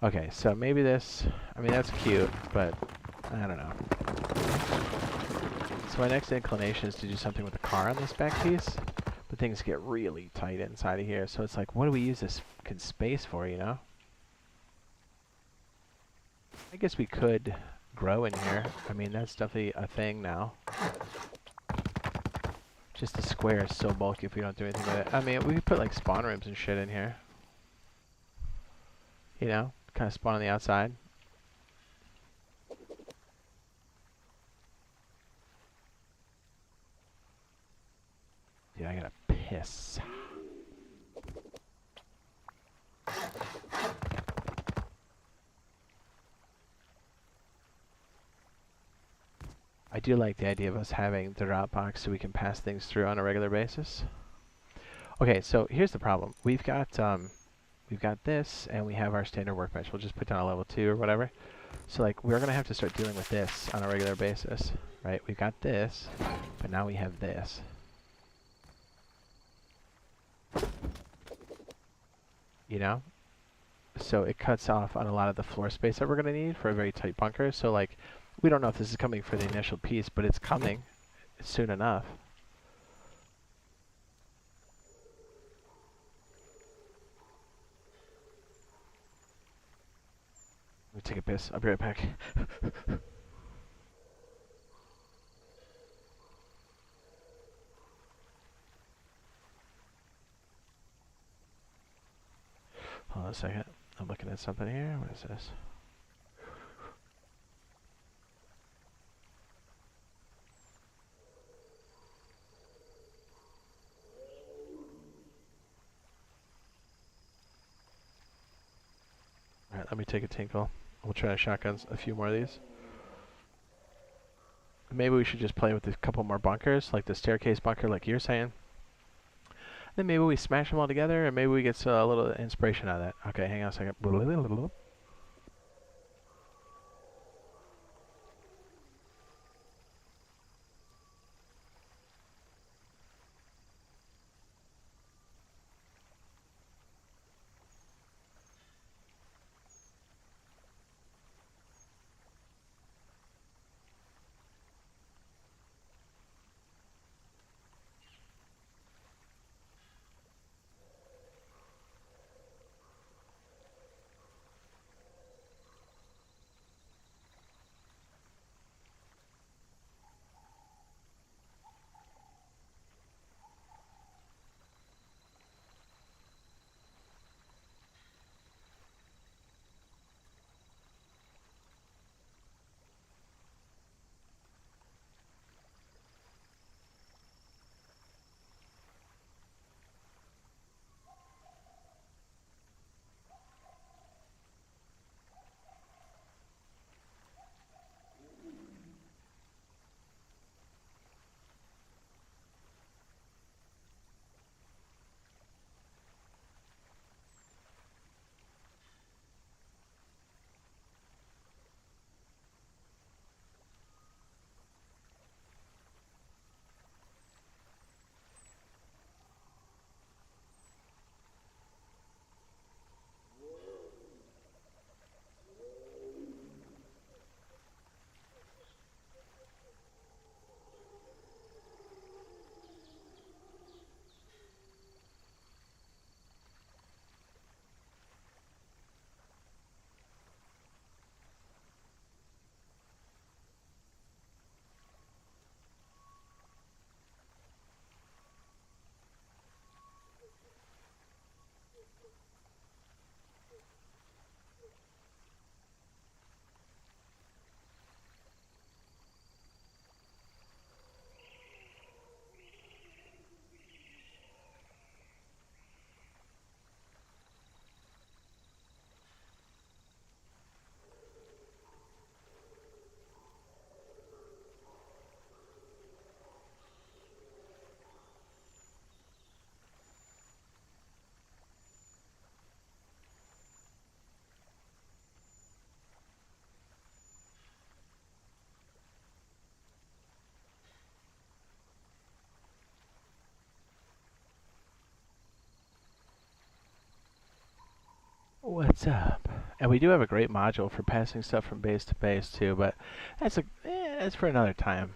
Okay, so maybe this, I mean that's cute, but I don't know. So my next inclination is to do something with the car on this back piece, but things get really tight inside of here, so it's like, what do we use this space for, you know? I guess we could grow in here. I mean, that's definitely a thing now. Just the square is so bulky if we don't do anything with it. I mean, we could put like spawn rooms and shit in here. You know, kind of spawn on the outside. Dude, I gotta piss. I do like the idea of us having the drop box so we can pass things through on a regular basis. Okay, so here's the problem. We've got this, and we have our standard workbench. We'll just put down a level 2 or whatever. So like, we're gonna have to start dealing with this on a regular basis, right? We've got this, but now we have this. You know? So it cuts off on a lot of the floor space that we're gonna need for a very tight bunker. So like, we don't know if this is coming for the initial piece, but it's coming soon enough. Let me take a piss. I'll be right back. Hold on a second. I'm looking at something here. What is this? Alright, let me take a tinkle. We'll try to shotgun a few more of these. Maybe we should just play with a couple more bunkers, like the staircase bunker, like you're saying. Then maybe we smash them all together, and maybe we get a little inspiration out of that. Okay, hang on a second. What's up? And we do have a great module for passing stuff from base to base too, but that's for another time.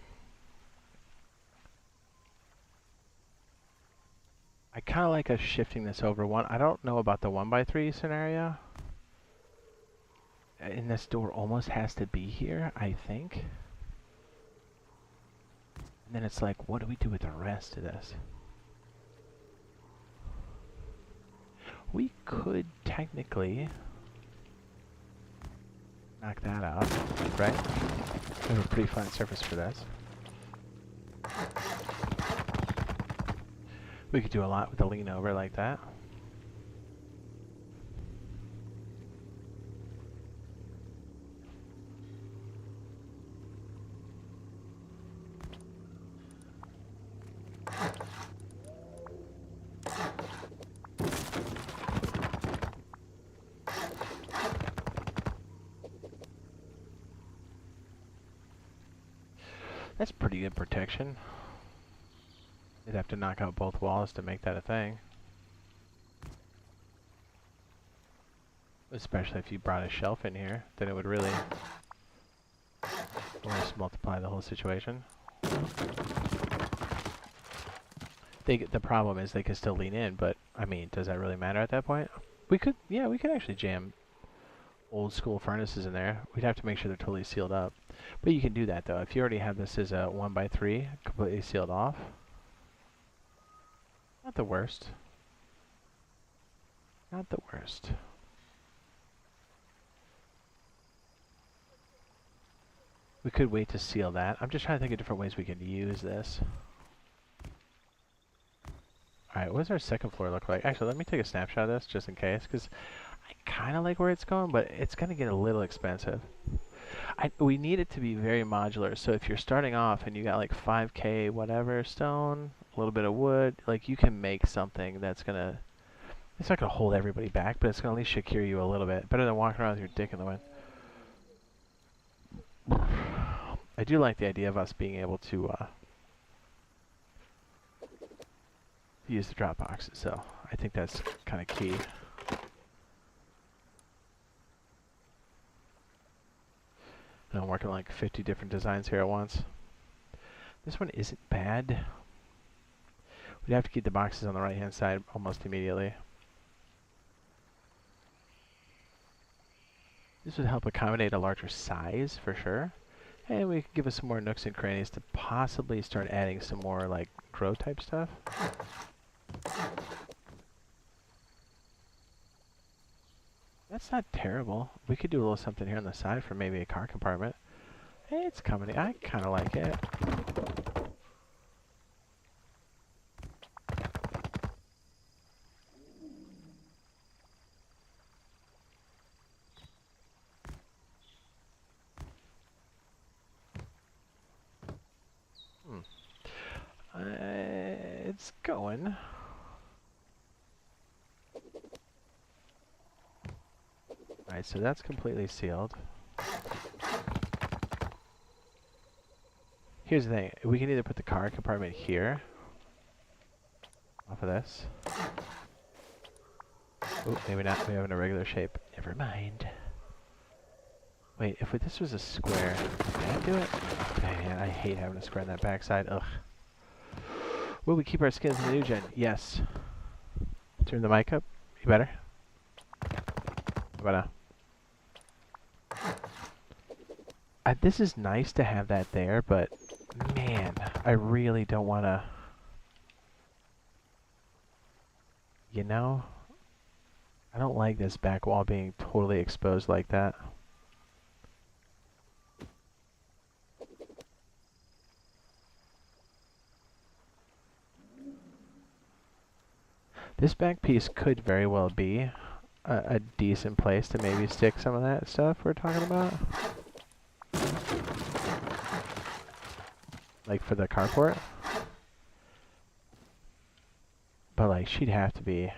I kind of like us shifting this over one. I don't know about the 1x3 scenario. And this door almost has to be here, I think. And then it's like, what do we do with the rest of this? We could technically knock that out, right? We have a pretty flat surface for this. We could do a lot with the lean over like that. That's pretty good protection. You'd have to knock out both walls to make that a thing. Especially if you brought a shelf in here, then it would really almost multiply the whole situation. The problem is they could still lean in, but I mean, does that really matter at that point? We could actually jam old school furnaces in there. We'd have to make sure they're totally sealed up. But you can do that though. If you already have this as a 1x3 completely sealed off. Not the worst. Not the worst. We could wait to seal that. I'm just trying to think of different ways we can use this. Alright, what does our second floor look like? Actually, let me take a snapshot of this just in case, because I kind of like where it's going, but it's going to get a little expensive. We need it to be very modular. So if you're starting off and you got like 5K whatever stone, a little bit of wood, like you can make something that's going to, it's not going to hold everybody back, but it's going to at least secure you a little bit. Better than walking around with your dick in the wind. I do like the idea of us being able to use the drop boxes, so I think that's kind of key. And I'm working like 50 different designs here at once. This one isn't bad. We'd have to keep the boxes on the right hand side almost immediately. This would help accommodate a larger size for sure. And we could give us some more nooks and crannies to possibly start adding some more like grow type stuff. That's not terrible. We could do a little something here on the side for maybe a car compartment. Hey, it's coming. I kind of like it. It's going. Alright, so that's completely sealed. Here's the thing. We can either put the car compartment here. Off of this. Oh, maybe not. We have an irregular shape. Never mind. Wait, if this was a square, can I do it? Oh, man, I hate having a square on that backside. Ugh. Will we keep our skins in the new gen? Yes. Turn the mic up. You better? How about now? This is nice to have that there, but man, I really don't want to, you know, I don't like this back wall being totally exposed like that. This back piece could very well be a decent place to maybe stick some of that stuff we're talking about. Like for the carport. But like she'd have to be.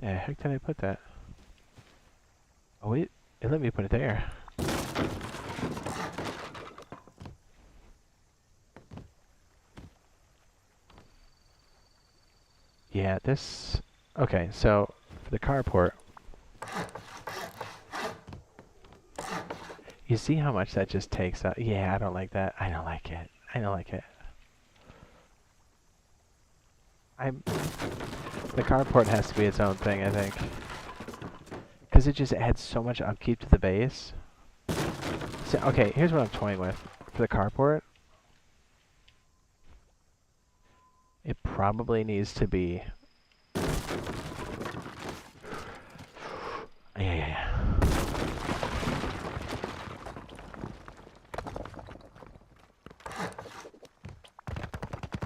Yeah, heck did I put that? Oh wait, it let me put it there. Yeah, this... Okay, so for the carport, you see how much that just takes up? Yeah, I don't like that. I don't like it. I don't like it. The carport has to be its own thing, I think. Because it just adds so much upkeep to the base. So, okay, here's what I'm toying with. For the carport, it probably needs to be... Yeah.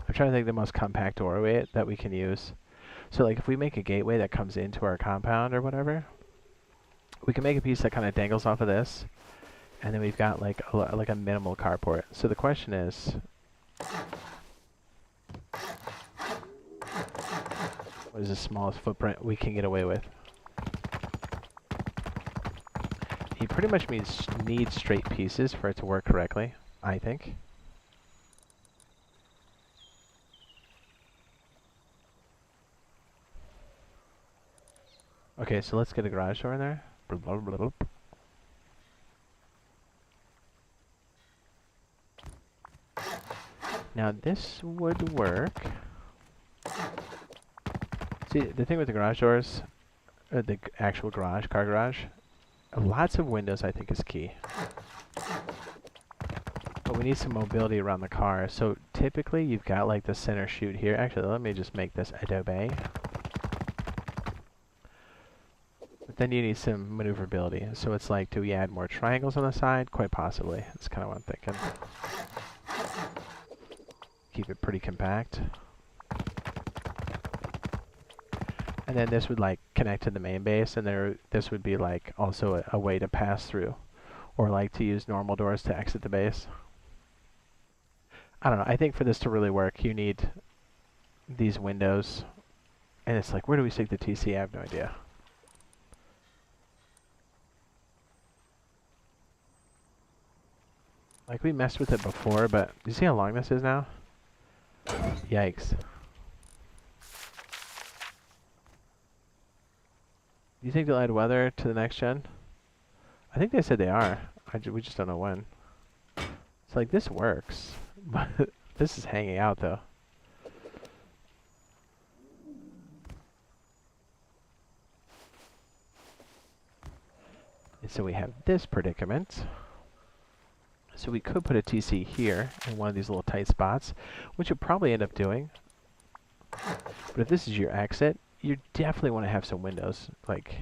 I'm trying to think of the most compact doorway that we can use. So like if we make a gateway that comes into our compound or whatever, we can make a piece that kind of dangles off of this, and then we've got like a minimal carport. So the question is, what is the smallest footprint we can get away with? He pretty much needs straight pieces for it to work correctly, I think. Okay, so let's get a garage door in there. Now this would work. See, the thing with the garage doors, or the actual garage, car garage, lots of windows I think is key. But we need some mobility around the car. So typically you've got like the center chute here. Actually, let me just make this adobe. then you need some maneuverability. So it's like, do we add more triangles on the side? Quite possibly. That's kind of what I'm thinking. Keep it pretty compact. And then this would like connect to the main base, and this would be like also a way to pass through, or like to use normal doors to exit the base. I don't know. I think for this to really work, you need these windows. And it's like, where do we stick the TC? I have no idea. Like, we messed with it before, but do you see how long this is now? Yikes. Do you think they'll add weather to the next gen? I think they said they are. We just don't know when. It's like, this works. But this is hanging out, though. And so we have this predicament. So we could put a TC here in one of these little tight spots, which you'll probably end up doing. But if this is your exit, you definitely want to have some windows. Like,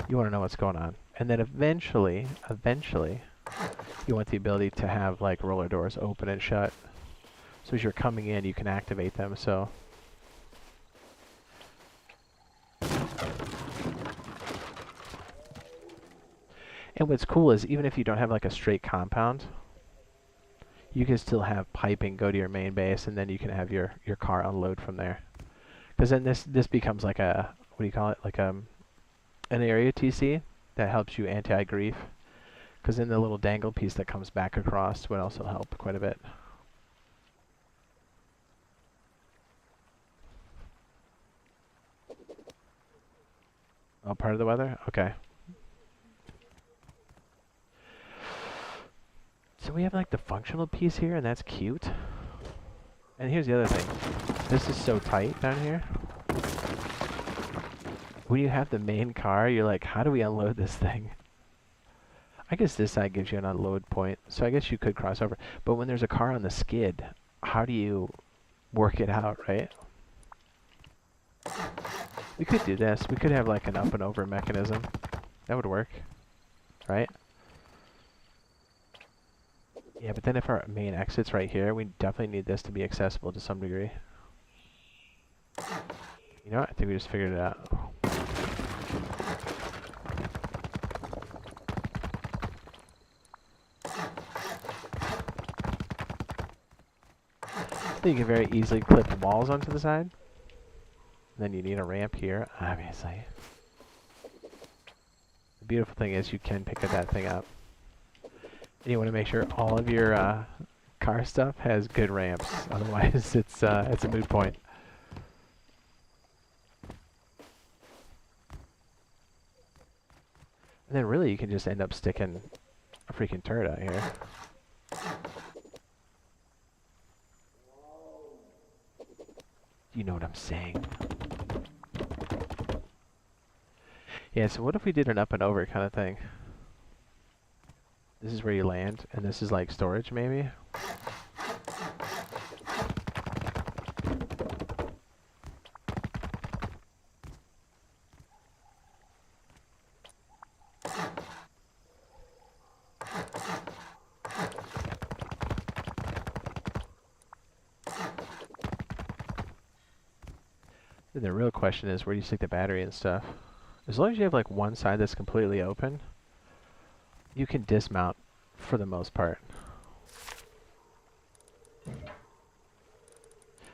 you want to know what's going on. And then eventually, you want the ability to have like roller doors open and shut. So as you're coming in, you can activate them. So and what's cool is even if you don't have like a straight compound, you can still have piping go to your main base, and then you can have your car unload from there. Because then this becomes like a, what do you call it? Like an area TC that helps you anti-grief. Because then the little dangle piece that comes back across would also help quite a bit. Oh, part of the weather? Okay. So we have like the functional piece here, and that's cute. And here's the other thing. This is so tight down here. When you have the main car, you're like, how do we unload this thing? I guess this side gives you an unload point, so I guess you could cross over. But when there's a car on the skid, how do you work it out, right? We could do this. We could have like an up and over mechanism. That would work, right? Yeah, but then if our main exit's right here, we definitely need this to be accessible to some degree. You know what? I think we just figured it out. You can very easily clip walls onto the side. And then you need a ramp here, obviously. The beautiful thing is you can pick that thing up. And you want to make sure all of your car stuff has good ramps. Otherwise, it's a moot point. And then really you can just end up sticking a freaking turret out here. You know what I'm saying? Yeah, so what if we did an up and over kind of thing? This is where you land, and this is like storage maybe? And the real question is, where do you stick the battery and stuff? As long as you have like one side that's completely open, you can dismount for the most part.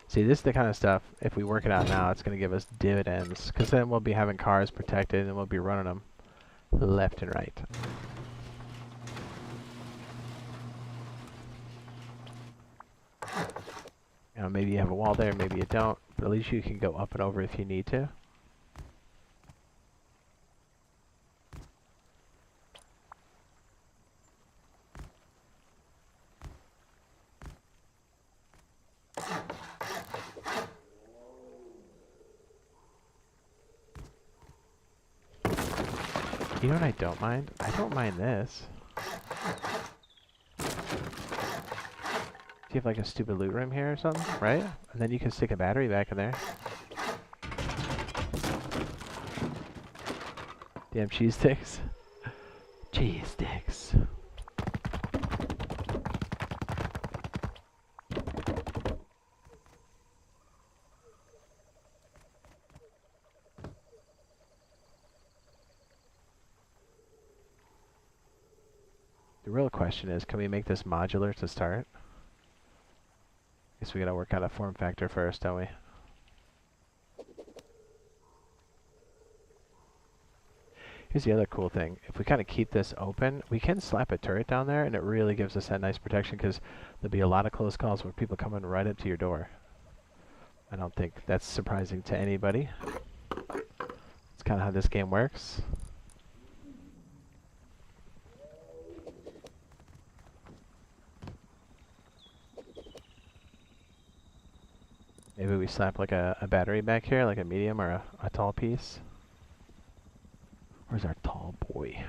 See, this is the kind of stuff, if we work it out now, it's going to give us dividends. Because then we'll be having cars protected and we'll be running them left and right. You know, maybe you have a wall there, maybe you don't. But at least you can go up and over if you need to. You know what I don't mind? I don't mind this. Do you have like a stupid loot room here or something, right? And then you can stick a battery back in there. Damn cheese sticks. Cheese sticks. The real question is, can we make this modular to start? Guess we gotta work out a form factor first, don't we? Here's the other cool thing. If we kind of keep this open, we can slap a turret down there, and it really gives us that nice protection, because there'll be a lot of close calls where people coming right up to your door. I don't think that's surprising to anybody. It's kind of how this game works. Maybe we slap like a battery back here, like a medium or a tall piece. Where's our tall boy?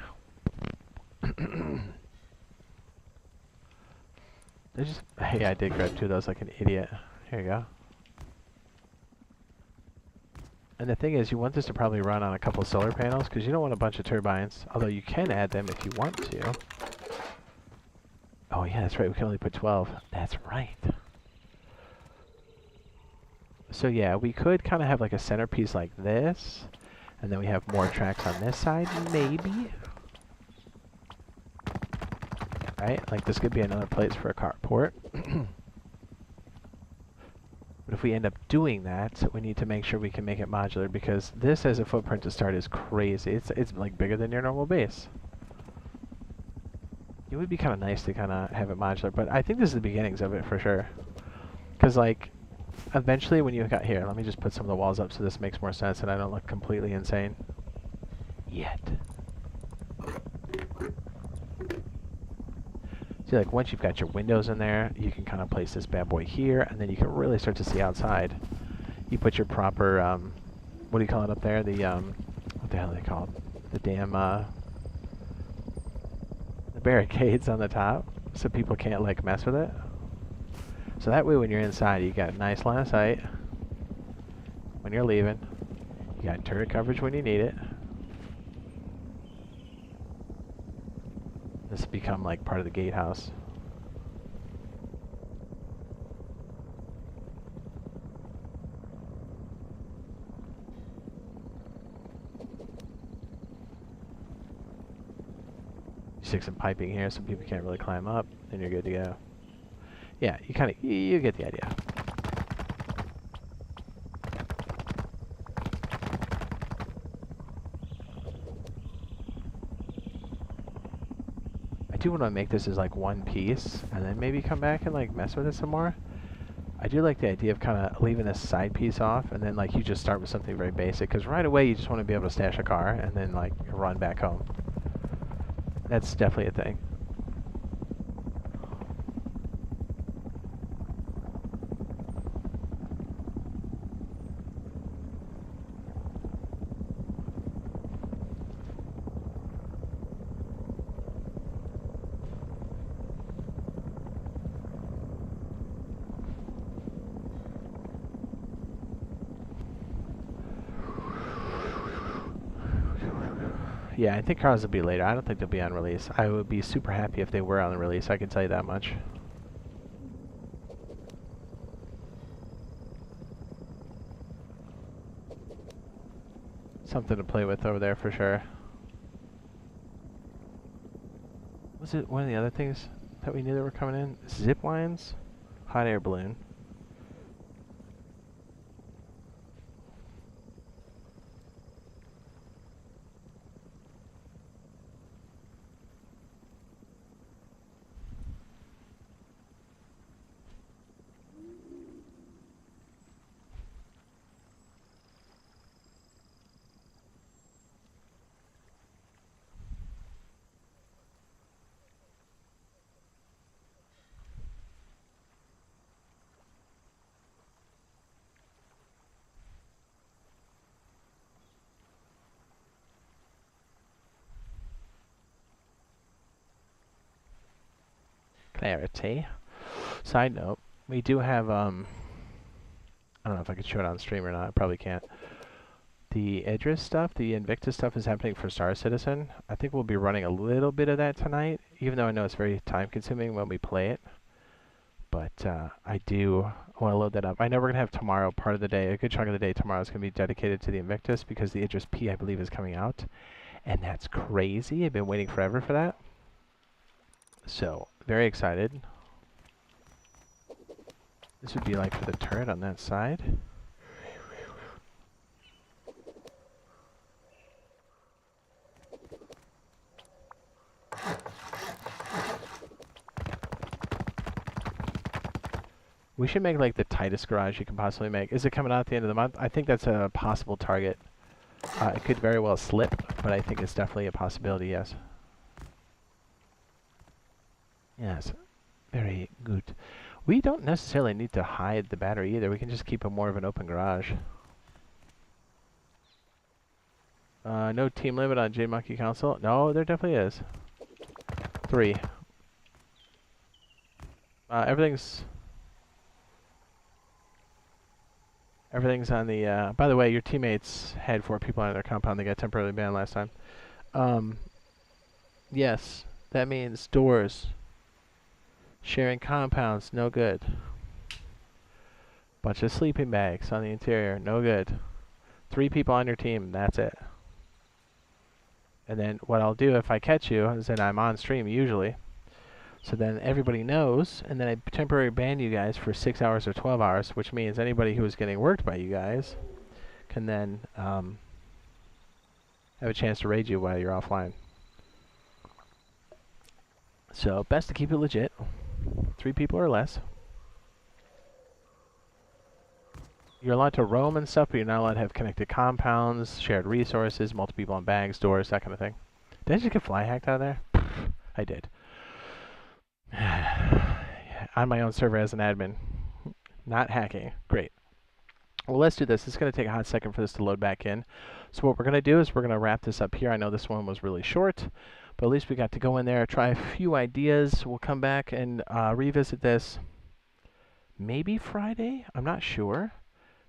Hey, I did grab two of those like an idiot. Here you go. And the thing is, you want this to probably run on a couple solar panels, because you don't want a bunch of turbines, although you can add them if you want to. Oh yeah, that's right, we can only put 12. That's right. So yeah, we could kind of have like a centerpiece like this, and then we have more tracks on this side, maybe. Right? Like this could be another place for a carport. But if we end up doing that, we need to make sure we can make it modular, because this as a footprint to start is crazy. It's like bigger than your normal base. It would be kind of nice to kind of have it modular, but I think this is the beginnings of it for sure. Because like, eventually when you got here, let me just put some of the walls up so this makes more sense and I don't look completely insane. Yet. See, like once you've got your windows in there, you can kind of place this bad boy here, and then you can really start to see outside. You put your proper, what do you call it up there? The, what the hell are they called? The damn, the barricades on the top, so people can't like mess with it. So that way when you're inside, you got a nice line of sight. When you're leaving, you got turret coverage when you need it. This has become like part of the gatehouse. You stick some piping here so people can't really climb up, then you're good to go. Yeah, you kind of, you get the idea. I do want to make this as like one piece, and then maybe come back and like mess with it some more. I do like the idea of kind of leaving this side piece off, and then like you just start with something very basic, because right away you just want to be able to stash a car, and then like run back home. That's definitely a thing. Yeah, I think cars will be later. I don't think they'll be on release. I would be super happy if they were on the release, I can tell you that much. Something to play with over there for sure. Was it one of the other things that we knew that were coming in? Zip lines? Hot air balloon. Clarity. Side note, we do have, I don't know if I could show it on stream or not, I probably can't. The Idris stuff, the Invictus stuff is happening for Star Citizen. I think we'll be running a little bit of that tonight, even though I know it's very time consuming when we play it. But I do want to load that up. I know we're going to have tomorrow part of the day, a good chunk of the day tomorrow is going to be dedicated to the Invictus because the Idris P, I believe, is coming out. And that's crazy. I've been waiting forever for that. So, very excited. This would be like for the turret on that side. We should make like the tightest garage you can possibly make. Is it coming out at the end of the month? I think that's a possible target. It could very well slip, but I think it's definitely a possibility, yes. Yes, very good. We don't necessarily need to hide the battery either. We can just keep it more of an open garage. No team limit on Jade Monkey Council? No, there definitely is. 3. Everything's on the, by the way, your teammates had 4 people on their compound. They got temporarily banned last time. Yes, that means doors. Sharing compounds, no good. Bunch of sleeping bags on the interior, no good. 3 people on your team, that's it. And then what I'll do if I catch you is that I'm on stream usually. So then everybody knows, and then I temporarily ban you guys for 6 hours or 12 hours, which means anybody who is getting worked by you guys can then have a chance to raid you while you're offline. So best to keep it legit. 3 people or less. You're allowed to roam and stuff, but you're not allowed to have connected compounds, shared resources, multiple people on bags, doors, that kind of thing. Did I just get fly hacked out of there? I did. On my own server as an admin. Not hacking. Great. Well, let's do this. It's going to take a hot second for this to load back in. So what we're going to do is we're going to wrap this up here. I know this one was really short, but at least we got to go in there, try a few ideas. We'll come back and revisit this maybe Friday. I'm not sure.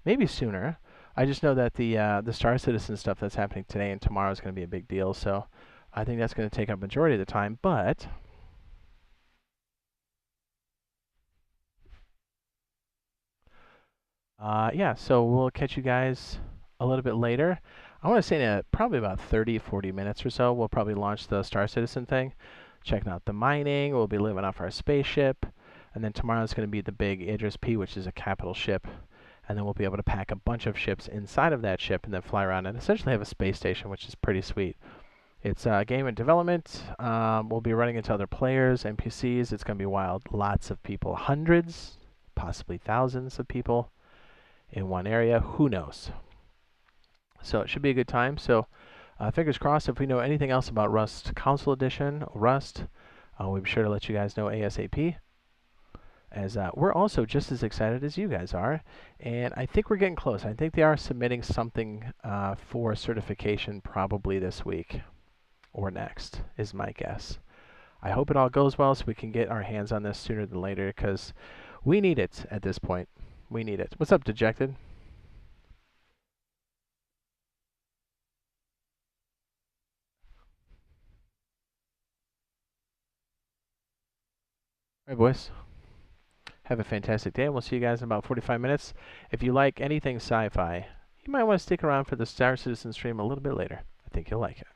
Maybe sooner. I just know that the Star Citizen stuff that's happening today and tomorrow is going to be a big deal. So I think that's going to take up majority of the time. But yeah, so we'll catch you guys a little bit later. I want to say in probably about 30, 40 minutes or so, we'll probably launch the Star Citizen thing. Checking out the mining. We'll be living off our spaceship. And then tomorrow's going to be the big Idris P, which is a capital ship. And then we'll be able to pack a bunch of ships inside of that ship and then fly around and essentially have a space station, which is pretty sweet. It's a game in development. We'll be running into other players, NPCs. It's going to be wild. Lots of people. Hundreds, possibly thousands of people in one area. Who knows? So it should be a good time. So fingers crossed. If we know anything else about Rust Council Edition, Rust, we'll be sure to let you guys know ASAP. As we're also just as excited as you guys are, and I think we're getting close. I think they are submitting something for certification probably this week or next, is my guess. I hope it all goes well so we can get our hands on this sooner than later, because we need it at this point. We need it. What's up, Dejected? All right, boys. Have a fantastic day. We'll see you guys in about 45 minutes. If you like anything sci-fi, you might want to stick around for the Star Citizen stream a little bit later. I think you'll like it.